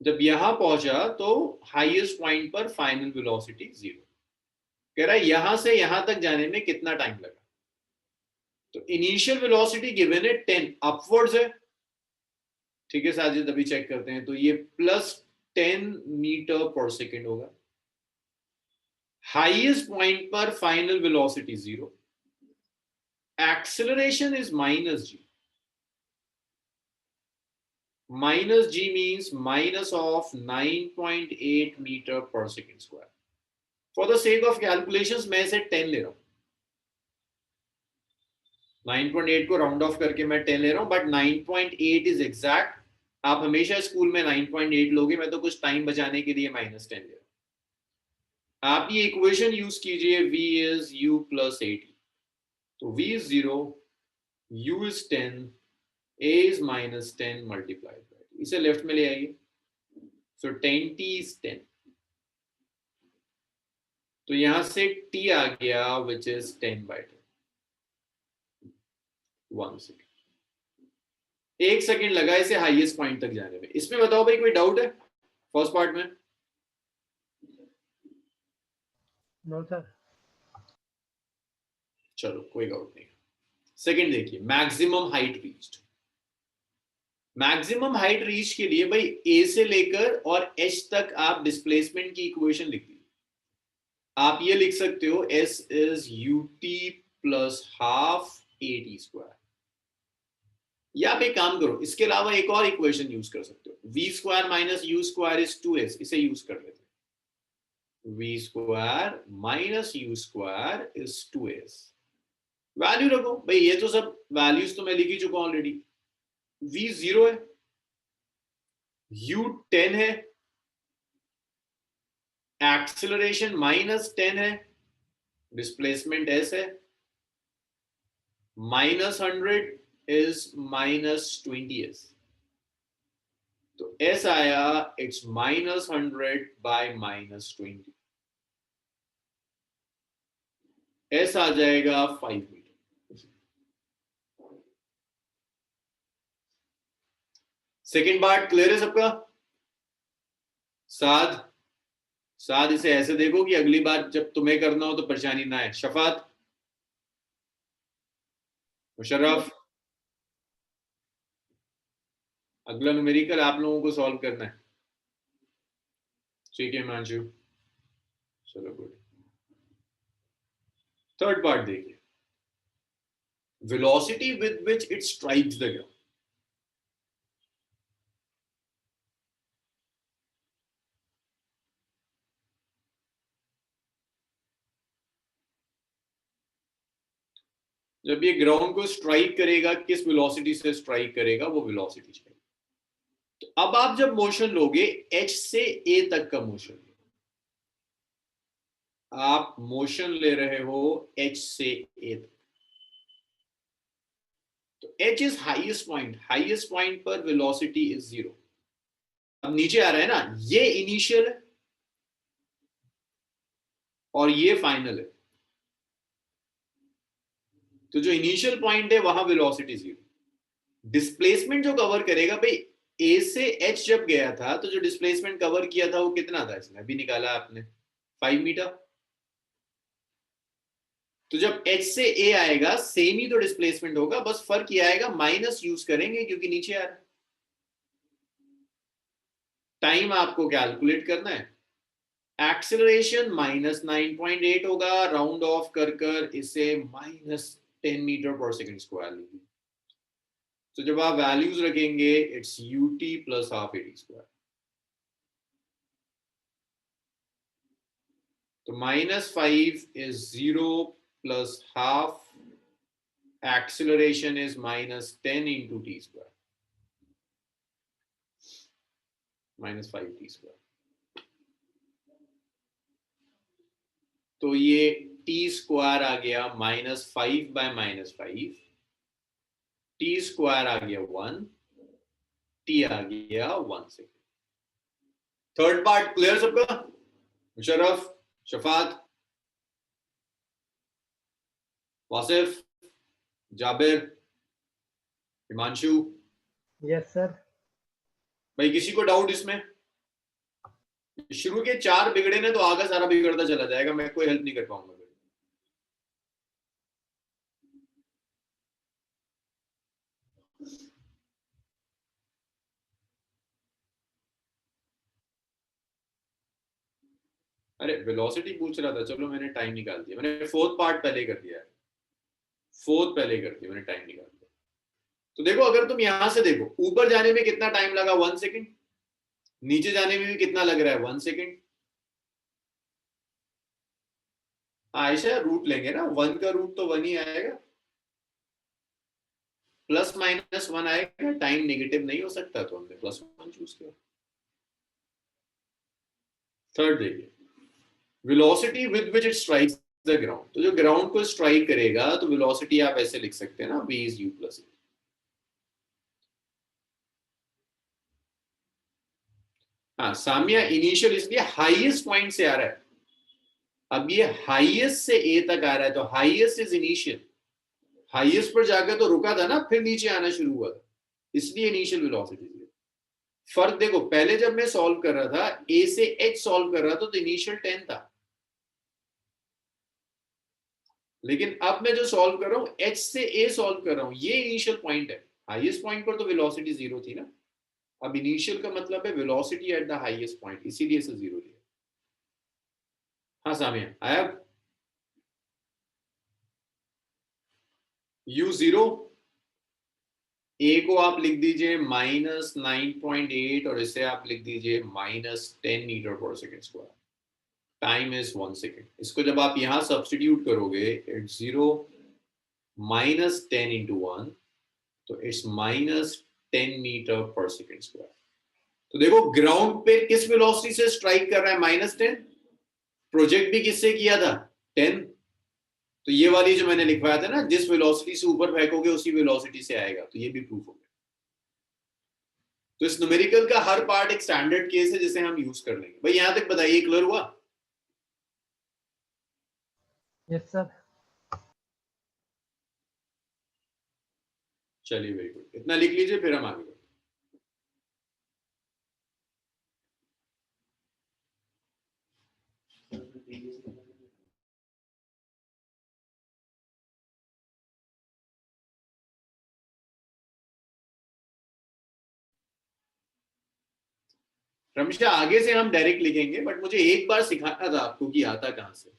जब यहां पहुंचा तो हाईएस्ट पॉइंट पर फाइनल वेलोसिटी 0। कह रहा है यहां से यहां तक जाने में कितना टाइम लगा। तो इनिशियल वेलोसिटी गिवन है 10, अपवर्ड्स है, ठीक है साजिद, अभी चेक करते हैं। तो ये +10 मीटर पर सेकेंड होगा। हाईएस्ट पॉइंट पर final velocity 0, acceleration is -g। -g means minus of 9.8 metre per second square. For the sake of calculations मैं इसे 10 ले रहा हूं, 9.8 को राउंड ऑफ करके मैं 10 ले रहा हूं, बट 9.8 इज एग्जैक्ट। आप हमेशा स्कूल में 9.8 लोगे, मैं तो कुछ टाइम बचाने के लिए -10 ले रहा हूं। आप ये इक्वेशन यूज कीजिए, v is u + 80। तो v is 0, u is 10, a is -10 multiplied by, इसे लेफ्ट में ले आइए। सो 10t is 10, तो यहां से t आ गया विच इज 10/10। 1 सेकेंड, 1 सेकेंड लगा इसे हाईएस्ट पॉइंट तक जाने में। इसमें बताओ भाई कोई डाउट है फर्स्ट पार्ट में? No sir. चलो कोई डाउट नहीं। सेकेंड देखिए, maximum height reached. Maximum height reach के लिए भाई ए से लेकर और एच तक आप डिस्प्लेसमेंट की इक्वेशन लिख दी। आप ये लिख सकते हो s is ut + ½ at²। या आप एक काम करो, इसके अलावा एक और इक्वेशन यूज कर सकते हो, v² - u² is 2s। इसे यूज कर लेते हैं, v² - u² is 2s। Value रखो भाई, ये तो सब वैल्यूज तो मैं लिख ही चुका हूं ऑलरेडी। v 0 है, u 10 है, एक्सेलरेशन -10 है, डिस्प्लेसमेंट s है, -100 is -20s। तो s आया, इट्स -100 by -20, s आ जाएगा 5 मीटर। सेकेंड पार्ट क्लियर है सबका? साद इसे ऐसे देखो कि अगली बार जब तुम्हें करना हो तो परेशानी ना आए। शफात, मुशर्रफ, अगला न्यूमेरिकल आप लोगों को सॉल्व करना है, ठीक है हिमांशु? चलो गुड। थर्ड पार्ट देखिए, velocity with which it strikes the ground. जब ये ग्राउंड को स्ट्राइक करेगा, किस वेलोसिटी से स्ट्राइक करेगा, वो वेलोसिटी चाहिए। तो अब आप जब मोशन लोगे, h से a तक का मोशन, आप मोशन ले रहे हो h से a तक, तो h is highest point, highest point पर वेलोसिटी इज 0। अब नीचे आ रहा है ना, ये इनिशियल है और ये फाइनल है। तो जो इनिशियल पॉइंट है वहां वेलोसिटी 0। डिस्प्लेसमेंट जो कवर करेगा भाई, ए से एच जब गया था तो जो डिस्प्लेसमेंट कवर किया था वो कितना था, इसमें अभी निकाला आपने 5 मीटर। तो जब एच से ए आएगा सेम ही तो डिस्प्लेसमेंट होगा, बस फर्क ये आएगा माइनस यूज करेंगे क्योंकि नीचे आ रहा है। टाइम आपको कैलकुलेट करना है, एक्सेलरेशन -9.8 होगा, राउंड ऑफ कर कर इसे -10 मीटर पर सेकेंड स्क्वायर लीजिए। तो जब आप वैल्यूज रखेंगे, इट्स ut + ½ at²। तो -5 is 0 + ½ acceleration is -10 into t², -5 t²। तो ये टी स्क्वायर आ गया -5/-5, टी स्क्वायर आ गया 1, टी आ गया 1 सेकेंड। थर्ड पार्ट क्लियर सबका? Musharraf, Shafat, Wasif, Jabir, Himanshu, yes sir. भाई किसी को डाउट इसमें? शुरू के 4 बिगड़े ने तो आगे सारा बिगड़ता चला जाएगा, मैं कोई हेल्प नहीं कर पाऊंगा। अरे वेलोसिटी पूछ रहा था, चलो मैंने टाइम निकाल दिया, मैंने फोर्थ पार्ट पहले कर दिया है, फोर्थ पहले कर दिया मैंने, टाइम निकाल दिया। तो देखो अगर तुम यहां से देखो, ऊपर जाने में कितना टाइम लगा 1 सेकेंड, नीचे जाने में भी कितना लग रहा है 1 सेकेंड। आयशा रूट लेंगे ना, 1 का रूट तो 1 ही आएगा, +-1 आएगा, टाइम नेगेटिव नहीं हो सकता, तो हमने +1 चूज किया। थर्ड देखिए, velocity with which it strikes the ground, तो जो ग्राउंड को स्ट्राइक करेगा तो वेलोसिटी आप ऐसे लिख सकते हैं ना, v is u plus e। हाँ सामिया, इनिशियल इसलिए हाईएस्ट पॉइंट से आ रहा है, अब ये हाईएस्ट से ए तक आ रहा है, तो हाईएस्ट इज इनिशियल, हाईएस्ट पर जाकर तो रुका था ना, फिर नीचे आना शुरू हुआ था, इसलिए इनिशियल वेलोसिटी। फर्क देखो, पहले जब मैं सॉल्व कर रहा था, ए से एच सॉल्व कर रहा था तो इनिशियल 10 था, लेकिन अब मैं जो सॉल्व कर रहा हूं एच से ए सॉल्व कर रहा हूं, ये इनिशियल पॉइंट है, हाईएस्ट पॉइंट पर तो वेलोसिटी 0 थी ना, अब इनिशियल का मतलब है velocity at the highest point, इसीलिए इसे 0 लिया। हाँ सामिया आया, u0, ए को आप लिख दीजिए -9.8 और इसे आप लिख दीजिए -10 metre per second square, time is 1 second. इसको जब आप यहां सब्स्टिट्यूट करोगे, इट्स 0 -10 into 1, तो it's -10 metre per second square. तो देखो ग्राउंड पे किस वेलोसिटी से स्ट्राइक कर रहा है, -10, प्रोजेक्ट भी किससे किया था 10, तो ये वाली जो मैंने लिखवाया था ना, जिस वेलोसिटी से ऊपर फेंकोगे उसी वेलोसिटी से आएगा, तो ये भी प्रूफ हो गया। तो इस न्यूमेरिकल का हर पार्ट एक स्टैंडर्ड केस है जिसे हम यूज कर लेंगे। भाई यहां तक बताइए, क्लियर हुआ? Yes sir. चलिए वेरी गुड, इतना लिख लीजिए फिर हम आगे बढ़ते। रमेशा आगे से हम डायरेक्ट लिखेंगे, बट मुझे एक बार सिखाना था आपको कि आता कहां से,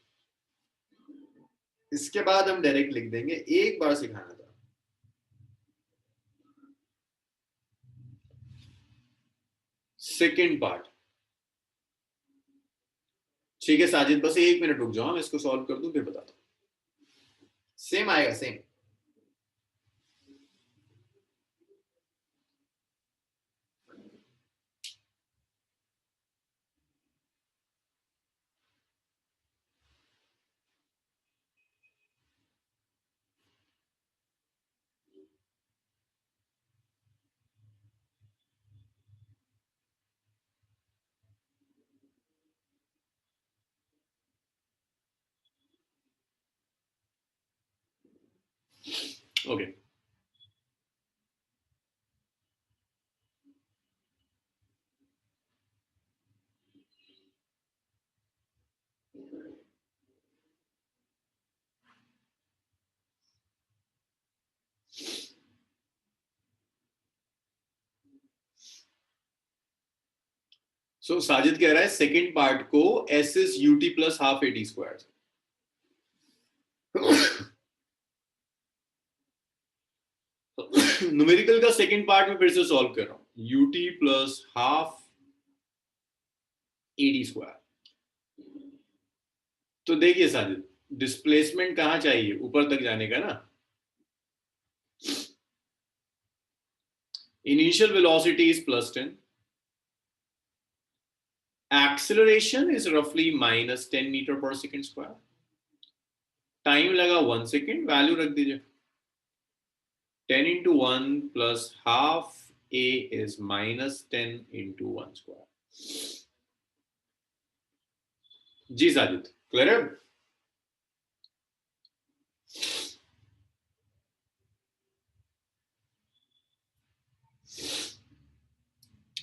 इसके बाद हम डायरेक्ट लिख देंगे, एक बार सिखाना था। सेकेंड पार्ट, ठीक है साजिद, बस 1 मिनट रुक जाओ, मैं इसको सॉल्व कर दूं फिर बताता हूं, सेम आएगा सेम। ओके सो साजिद कह रहा है सेकेंड पार्ट को S is UT plus half eighty square, numerical का सेकेंड पार्ट में फिर से सॉल्व कर रहा हूं, UT plus half eighty square. तो देखिए साजिद, डिस्प्लेसमेंट कहां चाहिए, ऊपर तक जाने का ना, initial velocity is +10, acceleration is roughly -10 meter per second square, time लगा 1 सेकेंड, वैल्यू रख दीजिए 10 into 1 plus half a is minus 10 into 1 square. Ji Sajid, clear है?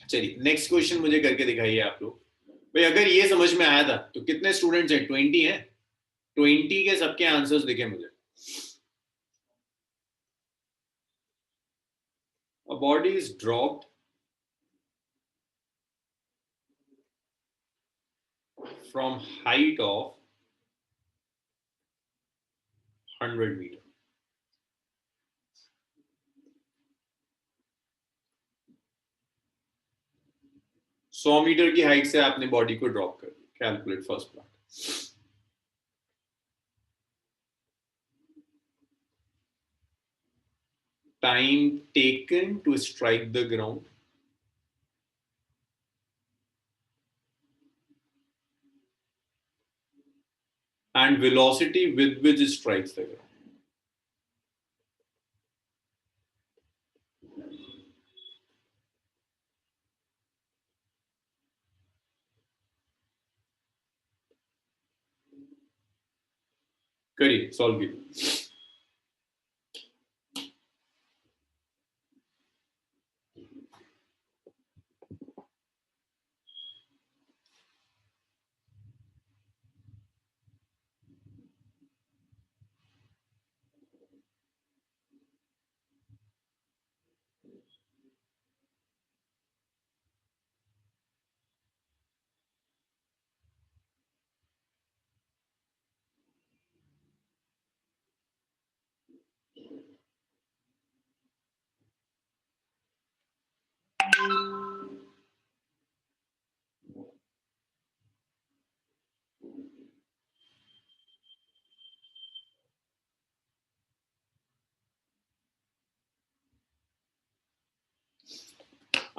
चलिए नेक्स्ट क्वेश्चन मुझे करके दिखाइए आप लोग। भाई अगर ये समझ में आया था तो कितने स्टूडेंट्स हैं? 20 हैं। 20 के सबके आंसर्स दिखे मुझे। A body is dropped from height of 100 meter. सौ मीटर की हाइट से आपने बॉडी को ड्रॉप कर दिया। Calculate first part. Time taken to strike the ground, and velocity with which it strikes the ground. करिए, सॉल्व कीजिए।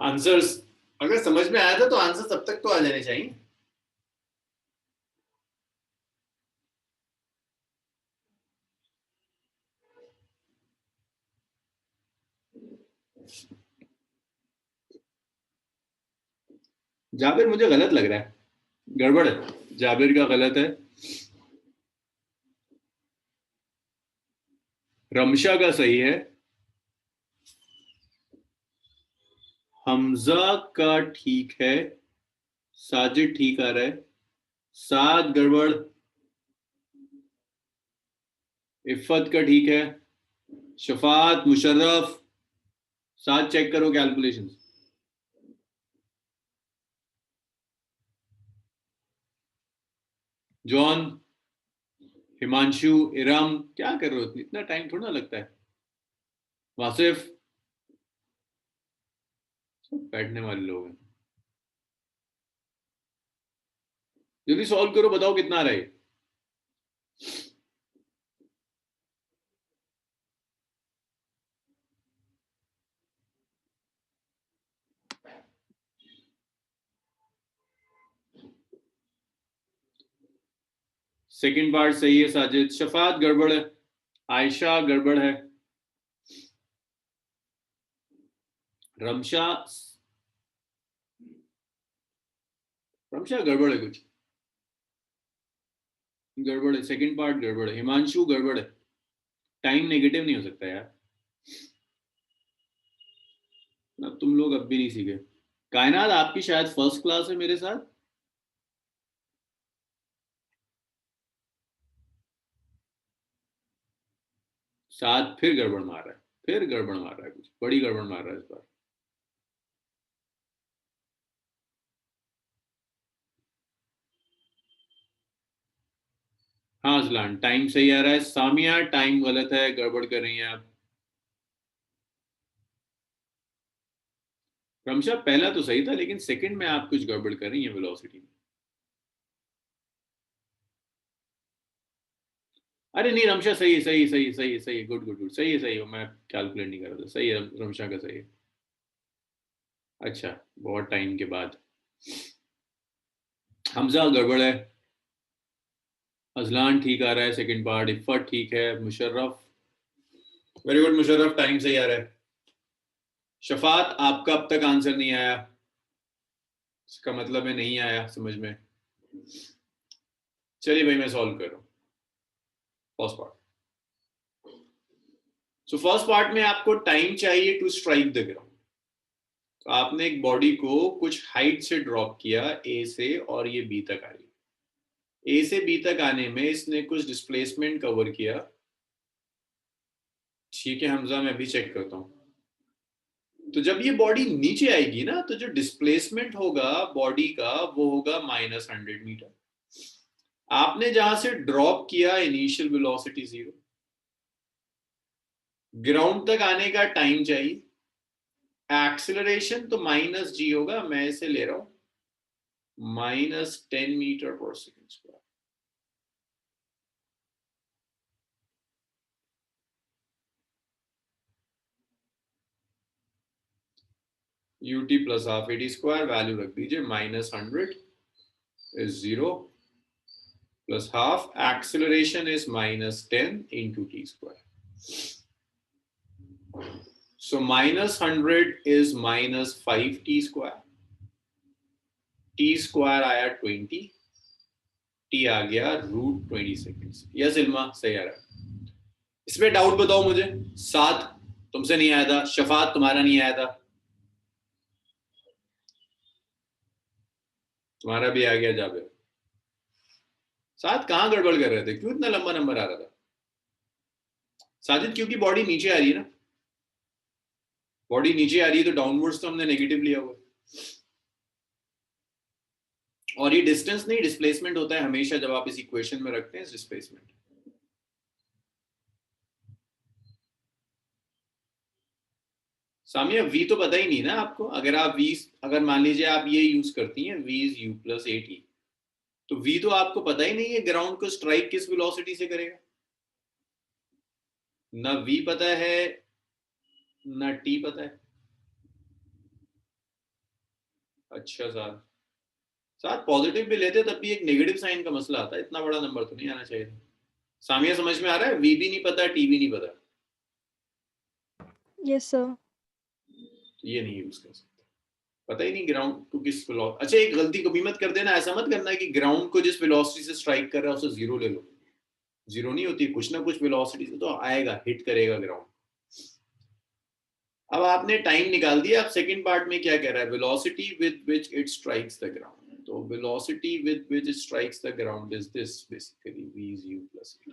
आंसर्स अगर समझ में आया था तो आंसर तब तक तो आ जाने चाहिए। जाबिर मुझे गलत लग रहा है, गड़बड़ है। जाबिर का गलत है, रमशा का सही है, हमजा का ठीक है, साजिद ठीक आ रहा है, साद गड़बड़, इफ़त का ठीक है, शफात, मुशर्रफ, साथ चेक करो कैलकुलेशंस। जॉन, हिमांशु, इरम, क्या कर रहे हो? इतना टाइम थोड़ा ना लगता है। वासिफ, सब बैठने वाले लोग हैं। जल्दी सॉल्व करो, बताओ कितना आ रहा है। सेकंड पार्ट सही है साजिद, शफात गड़बड़ है, आयशा गड़बड़ है, रमशा गड़बड़ है, कुछ गड़बड़ है, सेकंड पार्ट गड़बड़ है, हिमांशु गड़बड़ है। टाइम नेगेटिव नहीं हो सकता यार, ना तुम लोग अब भी नहीं सीखे। कायनात आपकी शायद फर्स्ट क्लास है मेरे साथ। साथ फिर गड़बड़ मार रहा है, फिर गड़बड़ मार रहा है, कुछ बड़ी गड़बड़ मार रहा है इस बार। हाँ अजलान, टाइम सही आ रहा है। सामिया टाइम गलत है, गड़बड़ कर रही हैं आप। रमशा पहला तो सही था लेकिन सेकंड में आप कुछ गड़बड़ कर रही हैं वेलोसिटी में। अरे नहीं रमशा सही है, सही सही सही सही, गुड गुड गुड, सही है सही है, मैं कैलकुलेट नहीं कर रहा था, सही है, रमशा का सही है। अच्छा, बहुत टाइम के बाद। हमजा गड़बड़ है, अजलान ठीक आ रहा है सेकंड पार्ट, इफ़त ठीक है, Musharraf very good, Musharraf time से ही आ रहा है। शफात आपका अब तक आंसर नहीं आया, इसका मतलब है नहीं आया समझ में। चलिए भाई मैं सॉल्व कर रहा हूँ first part. So first part में आपको टाइम चाहिए टू स्ट्राइक द ग्राउंड। तो आपने एक बॉडी को कुछ हाइट से ड्रॉप किया ए से, और ये बी तक आ रही। ए से बी तक आने में इसने कुछ डिस्प्लेसमेंट कवर किया। ठीक है हमजा, मैं भी चेक करता हूँ। तो जब ये बॉडी नीचे आएगी ना, तो जो डिस्प्लेसमेंट होगा बॉडी का वो होगा -100 मीटर। आपने जहां से ड्रॉप किया इनिशियल वेलोसिटी 0, ग्राउंड तक आने का टाइम चाहिए, एक्सेलरेशन तो -g होगा, मैं इसे ले रहा हूं -10 metre per second square. ut plus half AD square, value रख दीजिए -100 is 0 plus half, acceleration is -10 into t square. So -100 is -5t square. t square आया 20, t आ गया √20 सेकेंड्स। यस इल्मा सही आ रहा है। इसमें डाउट बताओ मुझे। 7 तुमसे नहीं आया था, शफात तुम्हारा नहीं आया था, तुम्हारा भी आ गया जाबिर। 7 कहाँ गड़बड़ कर रहे थे, क्यों इतना लंबा नंबर आ रहा था? साजिद क्योंकि बॉडी नीचे आ रही है ना, बॉडी नीचे आ रही है तो डाउनवर्ड्स तो हमने नेगेटिव लिया हुआ। और ये डिस्टेंस नहीं डिस्प्लेसमेंट होता है हमेशा जब आप इस इक्वेशन में रखते हैं डिस्प्लेसमेंट। सामिया v तो पता ही नहीं ना आपको। अगर आप v, अगर मान लीजिए आप ये यूज करती हैं v is u plus at, तो v तो आपको पता ही नहीं है ग्राउंड को स्ट्राइक किस वेलोसिटी से करेगा। ना v पता है ना t पता है। अच्छा साहब, साथ पॉजिटिव भी लेते तब भी एक नेगेटिव साइन का मसला आता है, इतना बड़ा नंबर तो नहीं आना चाहिए था। सामिया समझ में आ रहा है, v भी नहीं पता t भी नहीं पता, यस सर। तो ये नहीं यूज कर सकते। पता ही नहीं ग्राउंड को किस वेलोसिटी। अच्छा एक गलती कभी मत कर देना, ऐसा मत करना कि ग्राउंड को जिस वेलोसिटी से स्ट्राइक कर रहा है उसे 0 ले लो। 0 नहीं होती, कुछ ना कुछ वेलोसिटी से तो आएगा, हिट करेगा ग्राउंड। अब आपने टाइम निकाल दिया। अब सेकंड पार्ट में क्या कह रहा है, velocity with which it strikes the ground. तो velocity with which it strikes the ground is this basically v is u plus a।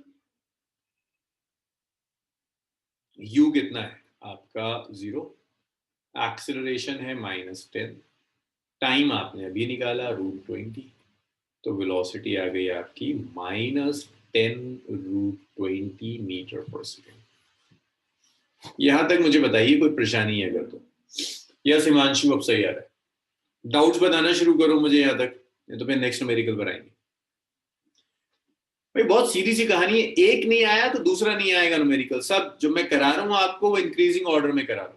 u कितना है आपका 0, एक्सेलरेशन है -10, टाइम आपने अभी निकाला √20, तो वेलोसिटी आ गई आपकी -10 √20 मीटर पर सेकेंड। यहां तक मुझे बताइए कोई परेशानी है अगर तो। यस हिमांशु अब सही आ रहा है। डाउट्स बताना शुरू करो मुझे यहां तक, नहीं तो फिर नेक्स्ट न्यूमेरिकल पर आएंगे। भाई बहुत सीधी सी कहानी है, एक नहीं आया तो दूसरा नहीं आएगा न्यूमेरिकल। सब जो मैं करा रहा हूं आपको वो इंक्रीजिंग ऑर्डर में करा रहा हूं।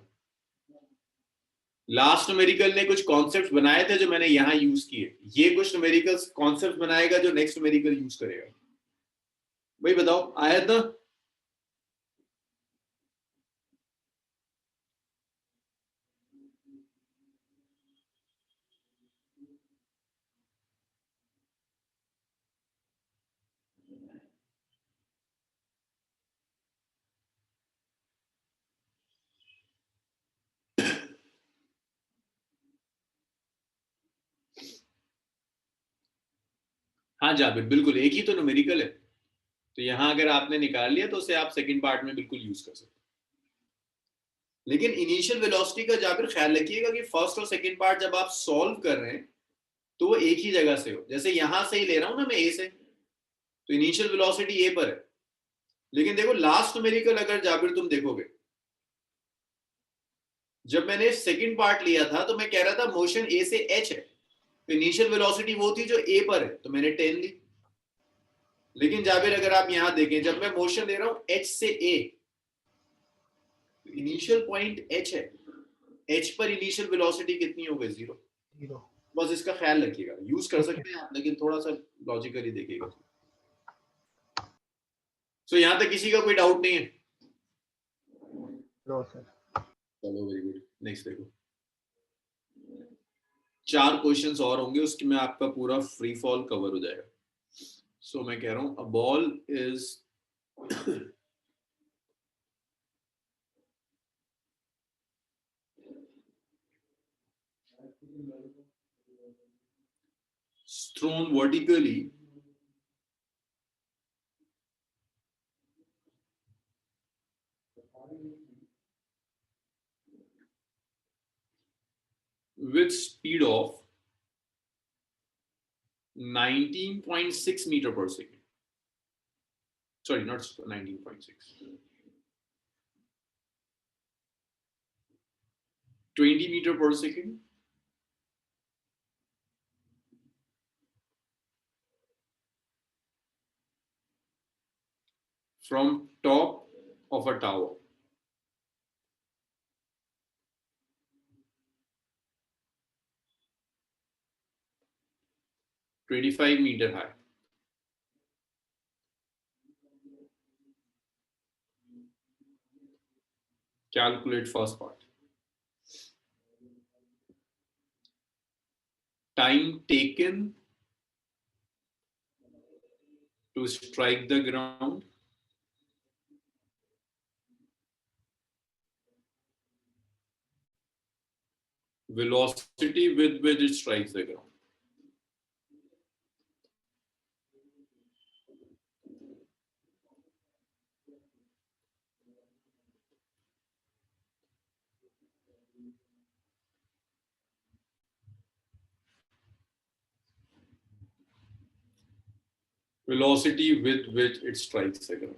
लास्ट न्यूमेरिकल ने कुछ कॉन्सेप्ट्स बनाए थे जो मैंने यहां यूज किए, ये कुछ न्यूमेरिकल्स कॉन्सेप्ट्स बनाएगा जो नेक्स्ट न्यूमेरिकल यूज करेगा। भाई बताओ आया था? हाँ जाबिर बिल्कुल एक ही तो न्यूमेरिकल है, तो यहां अगर आपने निकाल लिया तो उसे आप सेकंड पार्ट में बिल्कुल यूज कर सकते हैं। लेकिन इनिशियल वेलोसिटी का जाबिर ख्याल रखिएगा कि फर्स्ट और सेकंड पार्ट जब आप सॉल्व कर रहे हैं तो वो एक ही जगह से हो। जैसे यहां से ही ले रहा हूं ना मैं ए से, तो इनिशियल वेलोसिटी ए पर है। लेकिन देखो लास्ट न्यूमेरिकल अगर जाबिर तुम देखोगे, जब मैंने सेकंड पार्ट लिया था तो मैं कह रहा था मोशन ए से एच है, तो इनिशियल वेलोसिटी वो थी जो ए पर है, तो मैंने 10 ली। लेकिन जाबिर अगर आप यहां देखें, जब मैं मोशन ले रहा हूं एच से ए, इनिशियल पॉइंट एच है, एच पर इनिशियल वेलोसिटी कितनी हो गई 0। बस इसका ख्याल रखिएगा, यूज कर सकते हैं आप लेकिन थोड़ा सा लॉजिकली देखिएगा। सो यहाँ तक किसी का कोई डाउट नहीं है? No sir. चलो वेरी गुड, नेक्स्ट देखो। 4 क्वेश्चंस और होंगे, उसके में आपका पूरा फ्री फॉल कवर हो जाएगा। सो मैं कह रहा हूं, a ball is thrown vertically with speed of 19.6 meter per second. Sorry, not 19.6. 20 meter per second. From top of a tower. (25 meter high). Calculate first part. Time taken to strike the ground. Velocity with which it strikes the ground. Velocity with which it strikes the ground.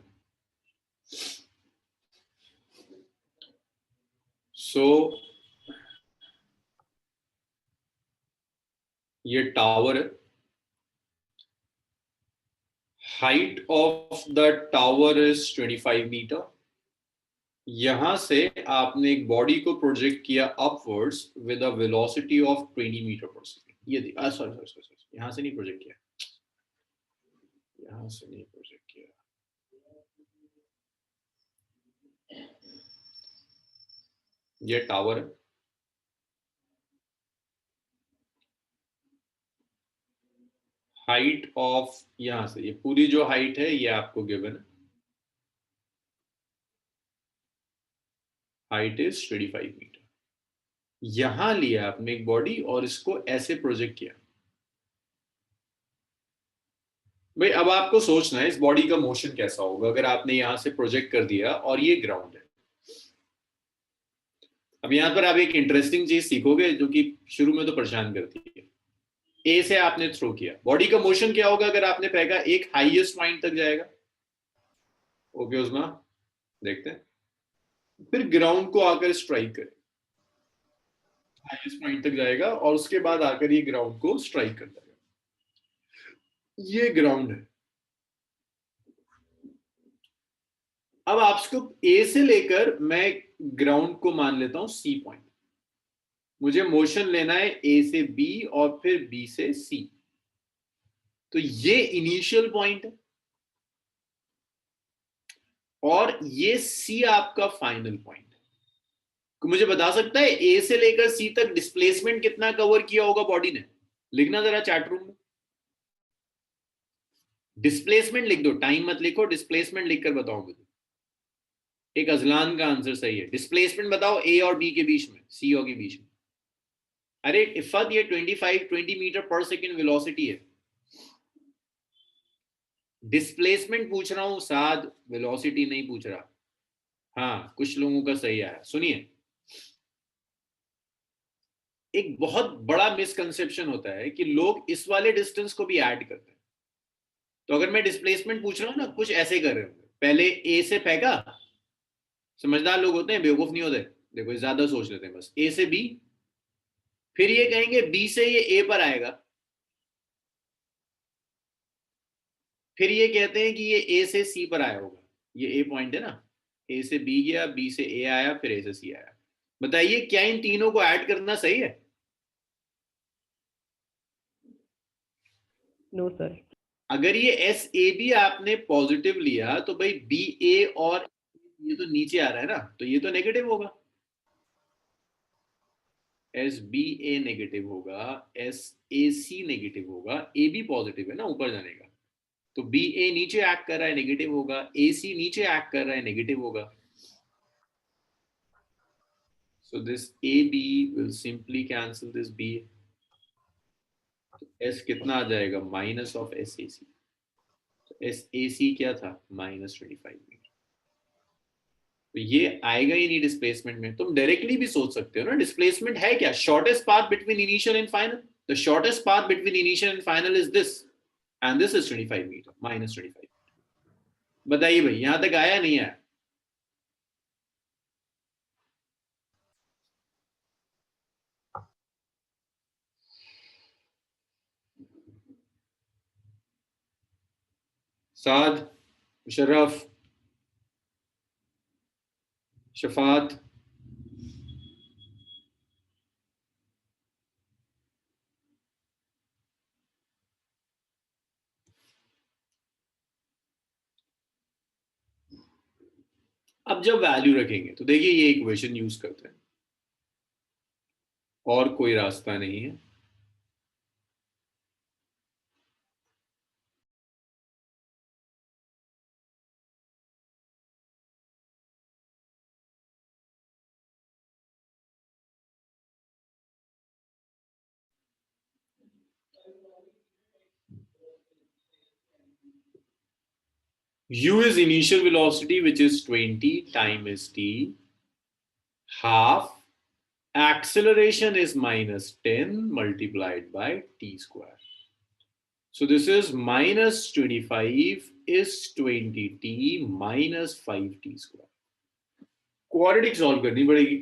So ये tower है, height of the tower is 25 metre. यहां से आपने एक body को project किया upwards with a velocity of 20 metre per second. ये sorry, यहां से नहीं प्रोजेक्ट किया, यहां से नहीं प्रोजेक्ट किया, ये टावर है, हाइट ऑफ यहां से, ये पूरी जो हाइट है ये आपको गिवन है, हाइट इज 25 मीटर। यहां लिया आपने एक बॉडी और इसको ऐसे प्रोजेक्ट किया। भाई अब आपको सोचना है इस बॉडी का मोशन कैसा होगा अगर आपने यहां से प्रोजेक्ट कर दिया और ये ग्राउंड है। अब यहां पर आप एक इंटरेस्टिंग चीज सीखोगे जो कि शुरू में तो परेशान करती है। ए से आपने थ्रो किया, बॉडी का मोशन क्या होगा अगर आपने फेंका? एक हाईएस्ट पॉइंट तक जाएगा। ओके उस्मा, देखते हैं। फिर ग्राउंड को आकर स्ट्राइक करे, हाईएस्ट पॉइंट तक जाएगा और उसके बाद आकर ये ग्राउंड को स्ट्राइक कर देगा। ये ग्राउंड है। अब आपको ए से लेकर मैं ग्राउंड को मान लेता हूं सी पॉइंट। मुझे मोशन लेना है ए से बी और फिर बी से सी। तो ये इनिशियल पॉइंट है और ये सी आपका फाइनल पॉइंट है। तो मुझे बता सकता है ए से लेकर सी तक डिस्प्लेसमेंट कितना कवर किया होगा बॉडी ने? लिखना जरा चैट रूम में, डिस्प्लेसमेंट लिख दो, टाइम मत लिखो, डिस्प्लेसमेंट लिखकर बताओ मुझे। एक अजलान का आंसर सही है। डिस्प्लेसमेंट बताओ ए और बी के बीच में, सी और के बीच में। अरे इफत, ये 20 मीटर पर सेकेंड वेलोसिटी है। डिस्प्लेसमेंट पूछ रहा हूं साद, वेलोसिटी नहीं पूछ रहा। हाँ, कुछ लोगों का सही आया। सुनिए, एक बहुत बड़ा मिसकंसेप्शन होता है कि लोग इस वाले डिस्टेंस को भी ऐड करते हैं। तो अगर मैं डिस्प्लेसमेंट पूछ रहा हूं ना, कुछ ऐसे कर रहे होंगे, पहले ए से फेंका, समझदार लोग होते हैं, बेवकूफ नहीं होते। देखो ज्यादा सोच लेते हैं, बस ए से बी, फिर ये कहेंगे बी से ये ए पर आएगा, फिर ये कहते हैं कि ये ए से सी पर आया होगा। ये ए पॉइंट है ना, ए से बी गया, बी से ए आया, फिर ए से सी आया। बताइए क्या इन तीनों को ऐड करना सही है? No sir. अगर ये एस ए बी आपने पॉजिटिव लिया तो भाई बी ए और ये तो नीचे आ रहा है ना, तो ये तो नेगेटिव होगा, एस बी ए नेगेटिव होगा, एस ए सी नेगेटिव होगा, ए बी पॉजिटिव है ना ऊपर जाने का, तो बी ए नीचे एक्ट कर रहा है नेगेटिव होगा, ए सी नीचे एक्ट कर रहा है नेगेटिव होगा. So this AB will simply cancel this BA. तो S कितना आ जाएगा minus of S A C. S A C क्या था -25 मीटर. तो ये आएगा ही नहीं डिस्प्लेसमेंट में. तुम डायरेक्टली भी सोच सकते हो ना, डिस्प्लेसमेंट है क्या, shortest path between initial and final. The shortest path between initial and final is this, and this is 25 metre, -25. बताइए भाई यहां तक आया नहीं आया. साद, मुशर्रफ, शफात, अब जब वैल्यू रखेंगे तो देखिए ये इक्वेशन यूज करते हैं, और कोई रास्ता नहीं है. U is initial velocity, which is 20, time is t, half, acceleration is -10 multiplied by t square. So this is -25 is 20t minus 5t square. Quadratic solve करनी पड़ेगी.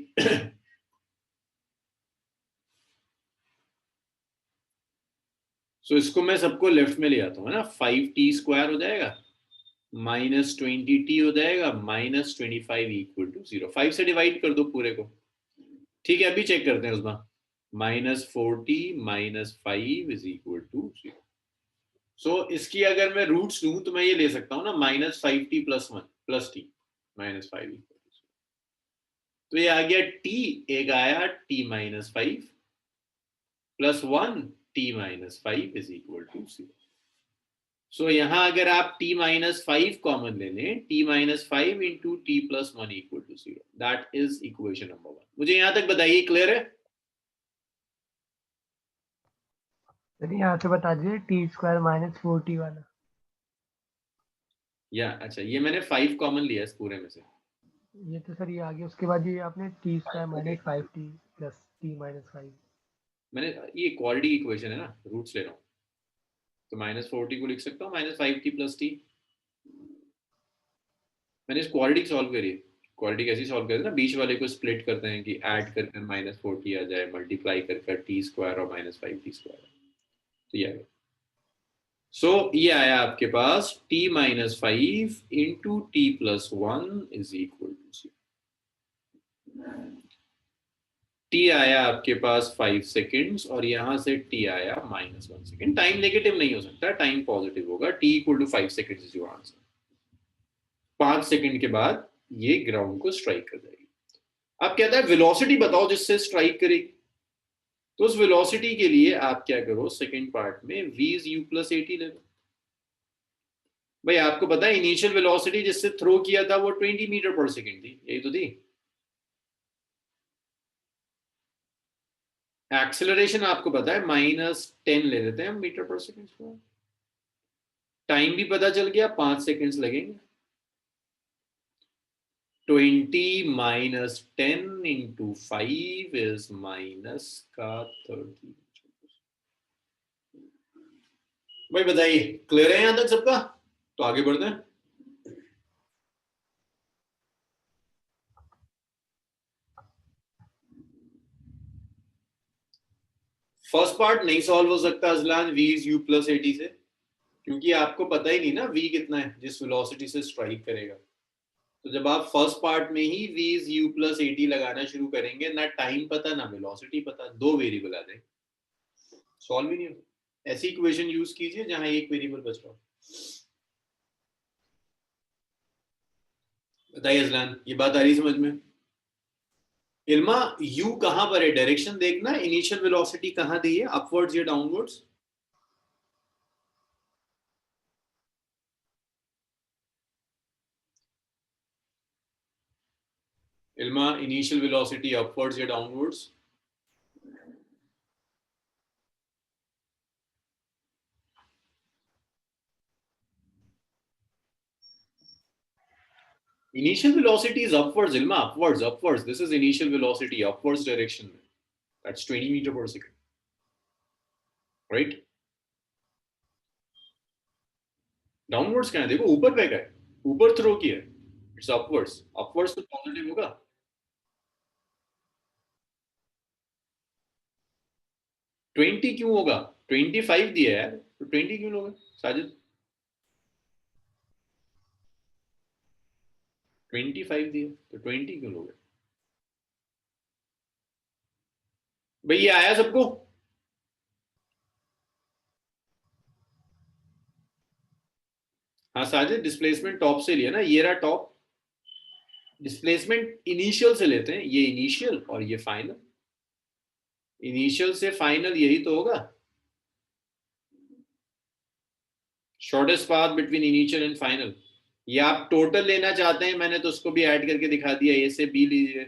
So इसको मैं सबको लेफ्ट में ले आता हूँ ना, 5t स्क्वायर हो जाएगा, -20t हो जाएगा, -25 इक्वल टू 0. 5 से डिवाइड कर दो पूरे को. ठीक है, अभी चेक करते हैं उसमें. -40 -5 इज इक्वल टू 0. सो इसकी अगर मैं रूट्स लूं तो मैं ये ले सकता हूँ ना, -5t + 1 + t -5 इक्वल टू 0. तो ये आ गया t, एक आया t -5 + 1 t -5 is equal to 0. सो यहां अगर आप t -5 कॉमन ले लें, t -5 into t + 1 equal to 0. That is equation number 1. मुझे यहां तक बताइए, क्लियर है? चलिए यहाँ से बता दीजिए t² - 4t वाला. या अच्छा, ये मैंने 5 कॉमन लिया इस पूरे में से. ये तो सर ये आ गया. उसके बाद ये आपने t² - 5t + t - 5. मैंने ये क्वाड्रेटिक इक्वेशन है ना, रूट्स ले रहा हूँ, तो -40 को लिख सकता हूँ -5t + t. मैंने इस क्वाड्रेटिक सॉल्व करी. क्वाड्रेटिक ऐसे सॉल्व करते हैं ना, बीच वाले को स्प्लिट करते हैं कि ऐड करके -40 आ जाए, मल्टीप्लाई कर t² और -5t². तो ये आ गया. सो ये आया आपके पास t -5 into t + 1 is equal to 0. t आया आपके पास 5 सेकेंड्स और यहां से t आया -1 सेकेंड. टाइम नेगेटिव नहीं हो सकता, टाइम पॉजिटिव होगा. t = 5 seconds is your answer. 5 second के बाद ये ग्राउंड को स्ट्राइक कर जाएगी. अब कहता है वेलोसिटी बताओ जिससे स्ट्राइक करेगी. तो उस वेलोसिटी के लिए आप क्या करो, सेकेंड पार्ट में v is u + at ले लो. भाई आपको पता है इनिशियल वेलोसिटी जिससे थ्रो किया था वो 20 मीटर पर सेकेंड थी, यही तो थी. एक्सेलरेशन आपको पता है -10 ले लेते हैं मीटर पर सेकेंड. टाइम भी पता चल गया, 5 सेकेंड्स लगेंगे. 20 - 10 × 5 is -30. भाई बताइए, क्लियर है यहां तक सबका? तो आगे बढ़ते हैं. फर्स्ट पार्ट नहीं सॉल्व हो सकता Azlan, v is u + at से, क्योंकि आपको पता ही नहीं ना v कितना है जिस वेलोसिटी से स्ट्राइक करेगा. तो जब आप फर्स्ट पार्ट में ही v is u + at लगाना शुरू करेंगे, ना टाइम पता ना वेलोसिटी पता, दो वेरिएबल आ जाएंगे, सॉल्व ही नहीं होगा. ऐसी इक्वेशन यूज कीजिए जहां एक वेरिएबल बच रहा हो। बताइए अजलान, ये बात आ रही समझ में? इल्मा, यू कहां पर है? डायरेक्शन देखना, इनिशियल वेलोसिटी कहां दी है, अपवर्ड्स या डाउनवर्ड्स? इल्मा, इनिशियल वेलोसिटी अपवर्ड्स या downwards? Initial velocity is upwards, Ilma, upwards, upwards. This is initial velocity, upwards direction. That's 20 meter per second, right? Downwards क्या है? देखो ऊपर फेंका है, ऊपर थ्रो किया है, इट्स अपवर्ड्स, अपवर्ड्स तो पॉजिटिव होगा। 20 क्यों होगा? 25 दिया है यार, तो 20 क्यों लोगे साजिद? 25 दिया तो 20 क्यों लोगे भाई? ये आया सबको? हाँ साजिद, डिस्प्लेसमेंट टॉप से लिया ना, ये रहा टॉप। डिस्प्लेसमेंट इनिशियल से लेते हैं, ये इनिशियल और ये फाइनल। इनिशियल से फाइनल यही तो होगा, shortest path between initial and final. ये आप टोटल लेना चाहते हैं, मैंने तो उसको भी ऐड करके दिखा दिया। ए से बी लीजिए,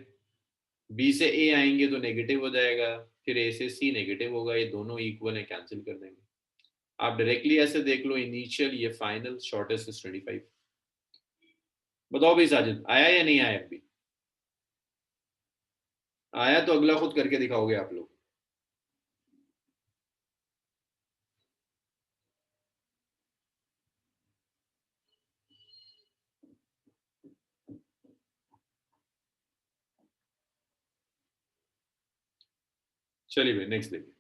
बी से ए आएंगे तो नेगेटिव हो जाएगा, फिर ए से सी नेगेटिव होगा, ये दोनों इक्वल है, कैंसिल कर देंगे। आप डायरेक्टली ऐसे देख लो, इनिशियल ये फाइनल, शॉर्टेस्ट इज 25। बताओ भाई साजिद, आया या नहीं आया? अभी आया तो अगला खुद करके दिखाओगे आप लोग। चलिए भाई नेक्स्ट देखिए।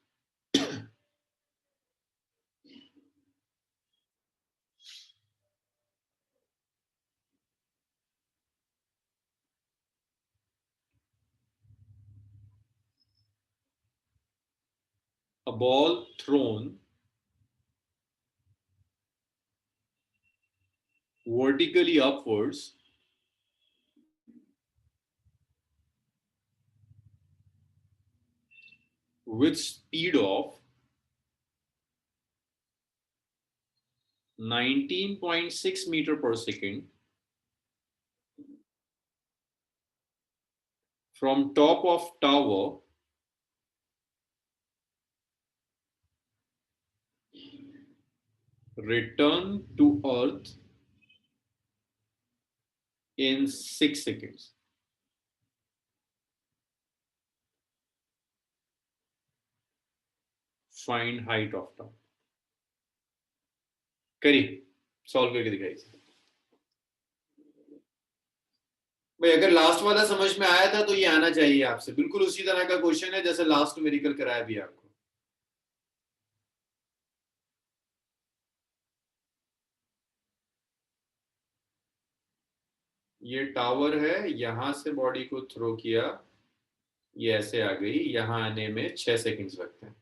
A ball thrown vertically upwards with speed of 19.6 meter per second from top of tower return to earth in 6 seconds. Find height of tower. करिए, सॉल्व करके दिखाइए भाई। अगर लास्ट वाला समझ में आया था तो ये आना चाहिए आपसे, बिल्कुल उसी तरह का क्वेश्चन है जैसे लास्ट न्यूमेरिकल कराया भी आपको। ये टावर है, यहां से बॉडी को थ्रो किया, ये ऐसे आ गई, यहां आने में 6 सेकंड्स लगते हैं।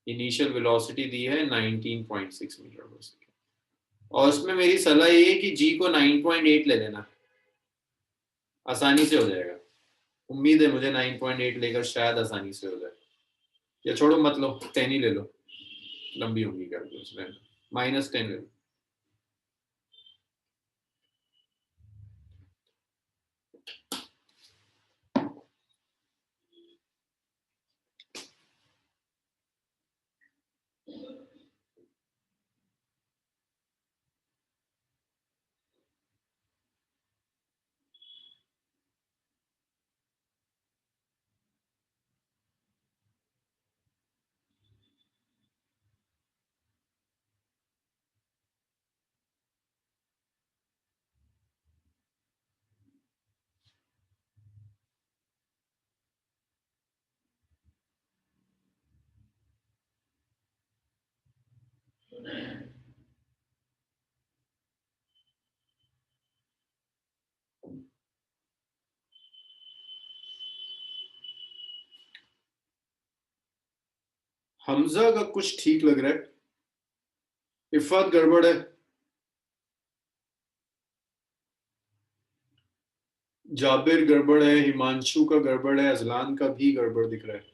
इनिशियल वेलोसिटी दी है 19.6 मीटर पर सेकंड, और उसमें मेरी सलाह ये है कि जी को 9.8 ले लेना, आसानी से हो जाएगा। उम्मीद है मुझे 9.8 लेकर शायद आसानी से हो जाए, या छोड़ो मत लो, 10 ही ले लो, लंबी होगी कैलकुलेशन, -10 ले लो। हमजा का कुछ ठीक लग रहा है, इफ़त गड़बड़ है, जाबिर गड़बड़ है, हिमांशु का गड़बड़ है, अजलान का भी गड़बड़ दिख रहा है।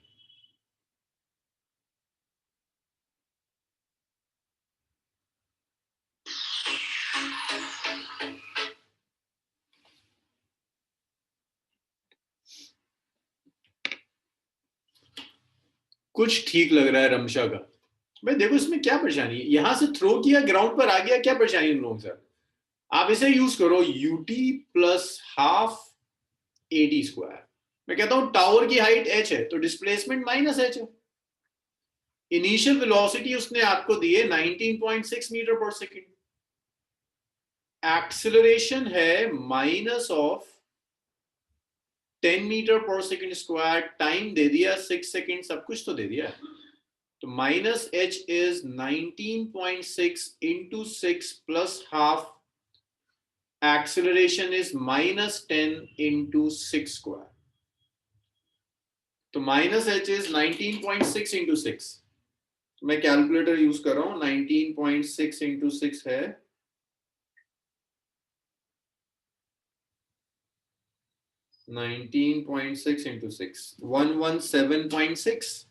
कुछ ठीक लग रहा है रमशा का। भाई देखो इसमें क्या परेशानी है, यहां से थ्रो किया ग्राउंड पर आ गया, क्या परेशानी उन लोगों के साथ। आप इसे यूज करो UT plus half eighty square. मैं कहता हूं टावर की हाइट एच है तो डिस्प्लेसमेंट माइनस एच है। इनिशियल वेलोसिटी उसने आपको दी है 19.6 मीटर पर सेकेंड, एक्सेलरेशन है minus of 10 metre per second square, time दे दिया 6 सेकेंड, सब कुछ तो दे दिया। तो minus H is 19.6 into 6 plus half, acceleration is minus 10 into 6 square. तो माइनस एच इज 19.6 इंटू 6। मैं कैलकुलेटर यूज कर रहा हूं, 19.6 इंटू 6 है 19.6 into 6, 117.6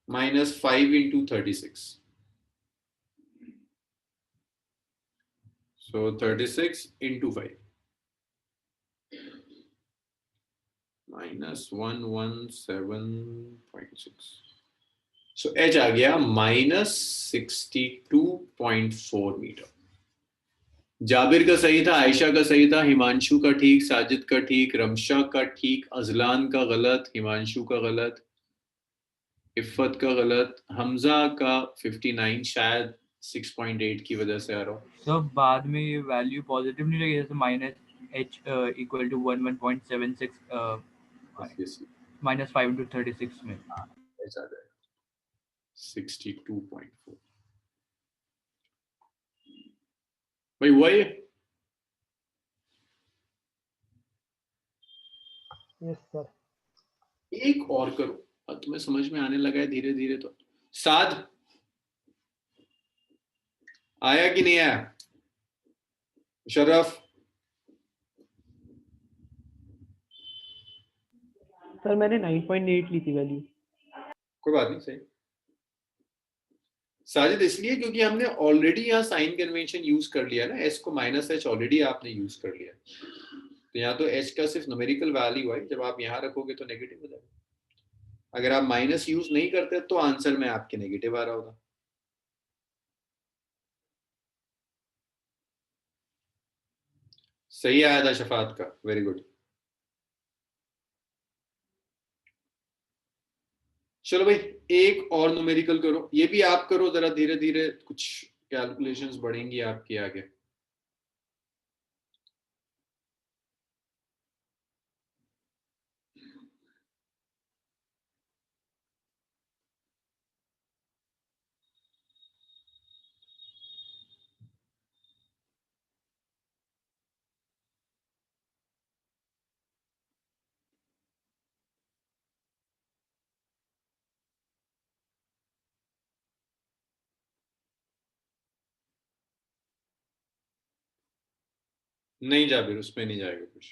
minus 5 into 36. So 36 into 5 minus 117.6. So h आ गया minus 62.4 मीटर। जाबिर का सही था, आयशा का सही था, हिमांशु का ठीक, साजिद का ठीक, रमशा का ठीक, अजलान का गलत, हिमांशु का गलत, इफ़त का गलत, हमजा का 59 शायद 6.8 की वजह से आ रहा हूँ। तो बाद में ये वैल्यू पॉजिटिव नहीं लगी, जैसे minus H equal to 11.76 minus 5 into 36 में ऐसा आ जाएगा 62.4। भाई वही यस सर। एक और करो, अब तुम्हें समझ में आने लगा है धीरे धीरे। तो साद आया कि नहीं आया? शरफ सर मैंने 9.8 ली थी वैल्यू। कोई बात नहीं, सही। साजिद इसलिए क्योंकि हमने ऑलरेडी यहाँ साइन कन्वेंशन यूज कर लिया ना, एस को माइनस एच ऑलरेडी आपने यूज कर लिया, तो यहाँ तो एच का सिर्फ न्यूमेरिकल वैल्यू है, जब आप यहाँ रखोगे तो नेगेटिव हो जाएगा। अगर आप माइनस यूज नहीं करते तो आंसर में आपके नेगेटिव आ रहा होगा। सही आया था शफात का, वेरी गुड। चलो भाई एक और न्यूमेरिकल करो, ये भी आप करो जरा धीरे धीरे, कुछ कैलकुलेशंस बढ़ेंगी आपके आगे। नहीं जाबिर, उसमें नहीं जाएगा कुछ।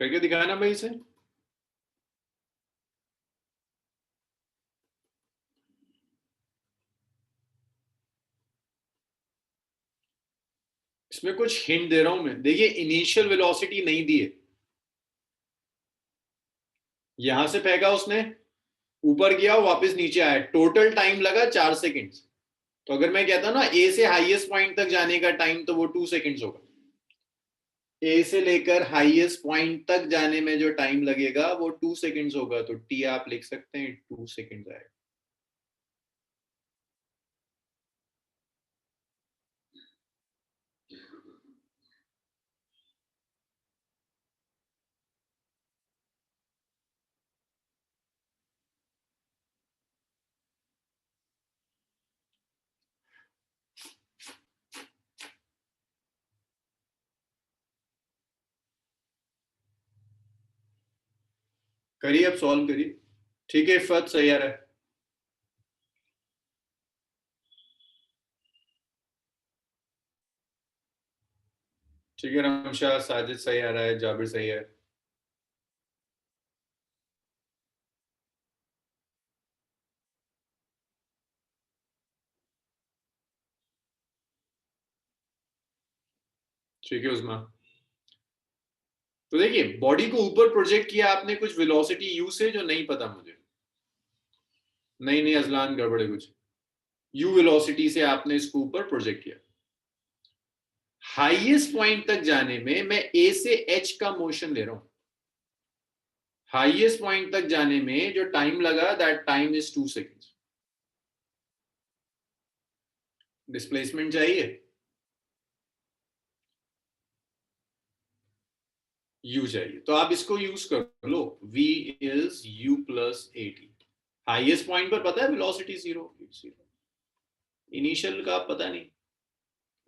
करके दिखाना भाई इसे। इसमें कुछ हिंट दे रहा हूं मैं, देखिए इनिशियल वेलोसिटी नहीं दी है, यहां से फेंका उसने, ऊपर गया वापस नीचे आया, टोटल टाइम लगा 4 सेकंड। तो अगर मैं कहता ना ए से हाईएस्ट पॉइंट तक जाने का टाइम, तो वो 2 सेकंड्स होगा। ए से लेकर हाईएस्ट पॉइंट तक जाने में जो टाइम लगेगा वो 2 सेकंड्स होगा, तो टी आप लिख सकते हैं 2 सेकंड्स आएगा। करिए, अब सॉल्व करिए। ठीक है इफ़त, सही आ रहा है। ठीक है रमशा, साजिद सही आ रहा है, जाबिर सही है। ठीक है उस्मा। तो देखिए बॉडी को ऊपर प्रोजेक्ट किया आपने, कुछ वेलोसिटी यू से जो नहीं पता मुझे। नहीं अजलान, गड़बड़ है कुछ। यू वेलोसिटी से आपने इसको ऊपर प्रोजेक्ट किया। हाईएस्ट पॉइंट तक जाने में मैं ए से एच का मोशन ले रहा हूं। हाईएस्ट पॉइंट तक जाने में जो टाइम लगा, that time is 2 seconds. Displacement चाहिए, u चाहिए, तो आप इसको यूज कर लो। v is u plus eighty. Highest point पर पता है वेलोसिटी 0, इनिशियल का पता नहीं।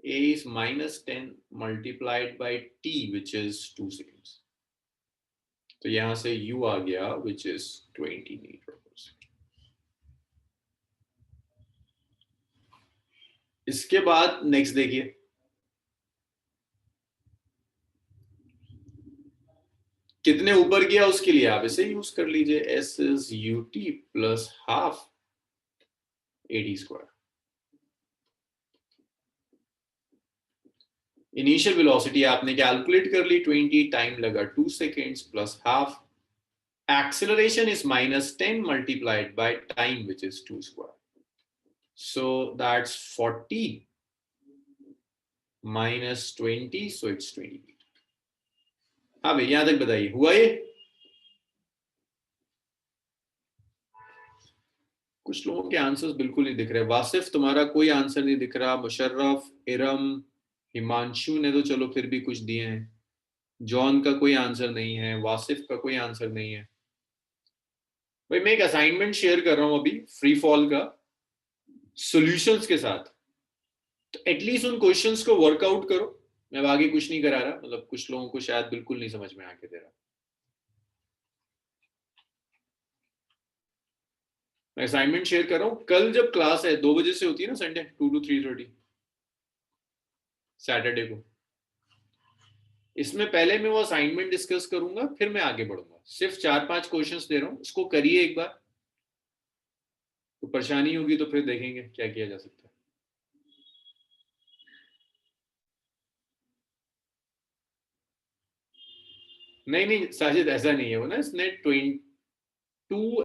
a is -10 multiplied by t which is 2 seconds। तो यहां से u आ गया which is 20 metre per second. इसके बाद नेक्स्ट देखिए, कितने ऊपर गया उसके लिए आप इसे यूज कर लीजिए। s is ut plus half ad square. Initial velocity आपने कैलकुलेट कर ली 20, टाइम लगा 2 seconds plus half. Acceleration is -10 multiplied by time which is 2 square. So that's 40 minus 20, so it's 20 meter. हाँ भाई यहां तक बताइए, हुआ ये? कुछ लोगों के आंसर्स बिल्कुल नहीं दिख रहे। वासिफ तुम्हारा कोई आंसर नहीं दिख रहा। मुशर्रफ, इरम, हिमांशु ने तो चलो फिर भी कुछ दिए हैं। जॉन का कोई आंसर नहीं है, वासिफ का कोई आंसर नहीं है। भाई मैं एक असाइनमेंट शेयर कर रहा हूं अभी फ्री फॉल का, सॉल्यूशंस के साथ। तो एटलीस्ट उन क्वेश्चंस को वर्कआउट करो। मैं अब आगे कुछ नहीं करा रहा, मतलब कुछ लोगों को शायद बिल्कुल नहीं समझ में आके दे रहा। मैं असाइनमेंट शेयर कर रहा हूँ। कल जब क्लास है 2 बजे से होती है ना, संडे 2 to 3:30 सैटरडे को, इसमें पहले मैं वो असाइनमेंट डिस्कस करूंगा, फिर मैं आगे बढ़ूंगा। सिर्फ 4-5 क्वेश्चंस दे रहा हूँ, इसको करिए एक बार। तो परेशानी होगी तो फिर देखेंगे क्या किया जा सकता है। नहीं साजिद ऐसा नहीं है वो ना, इसने 22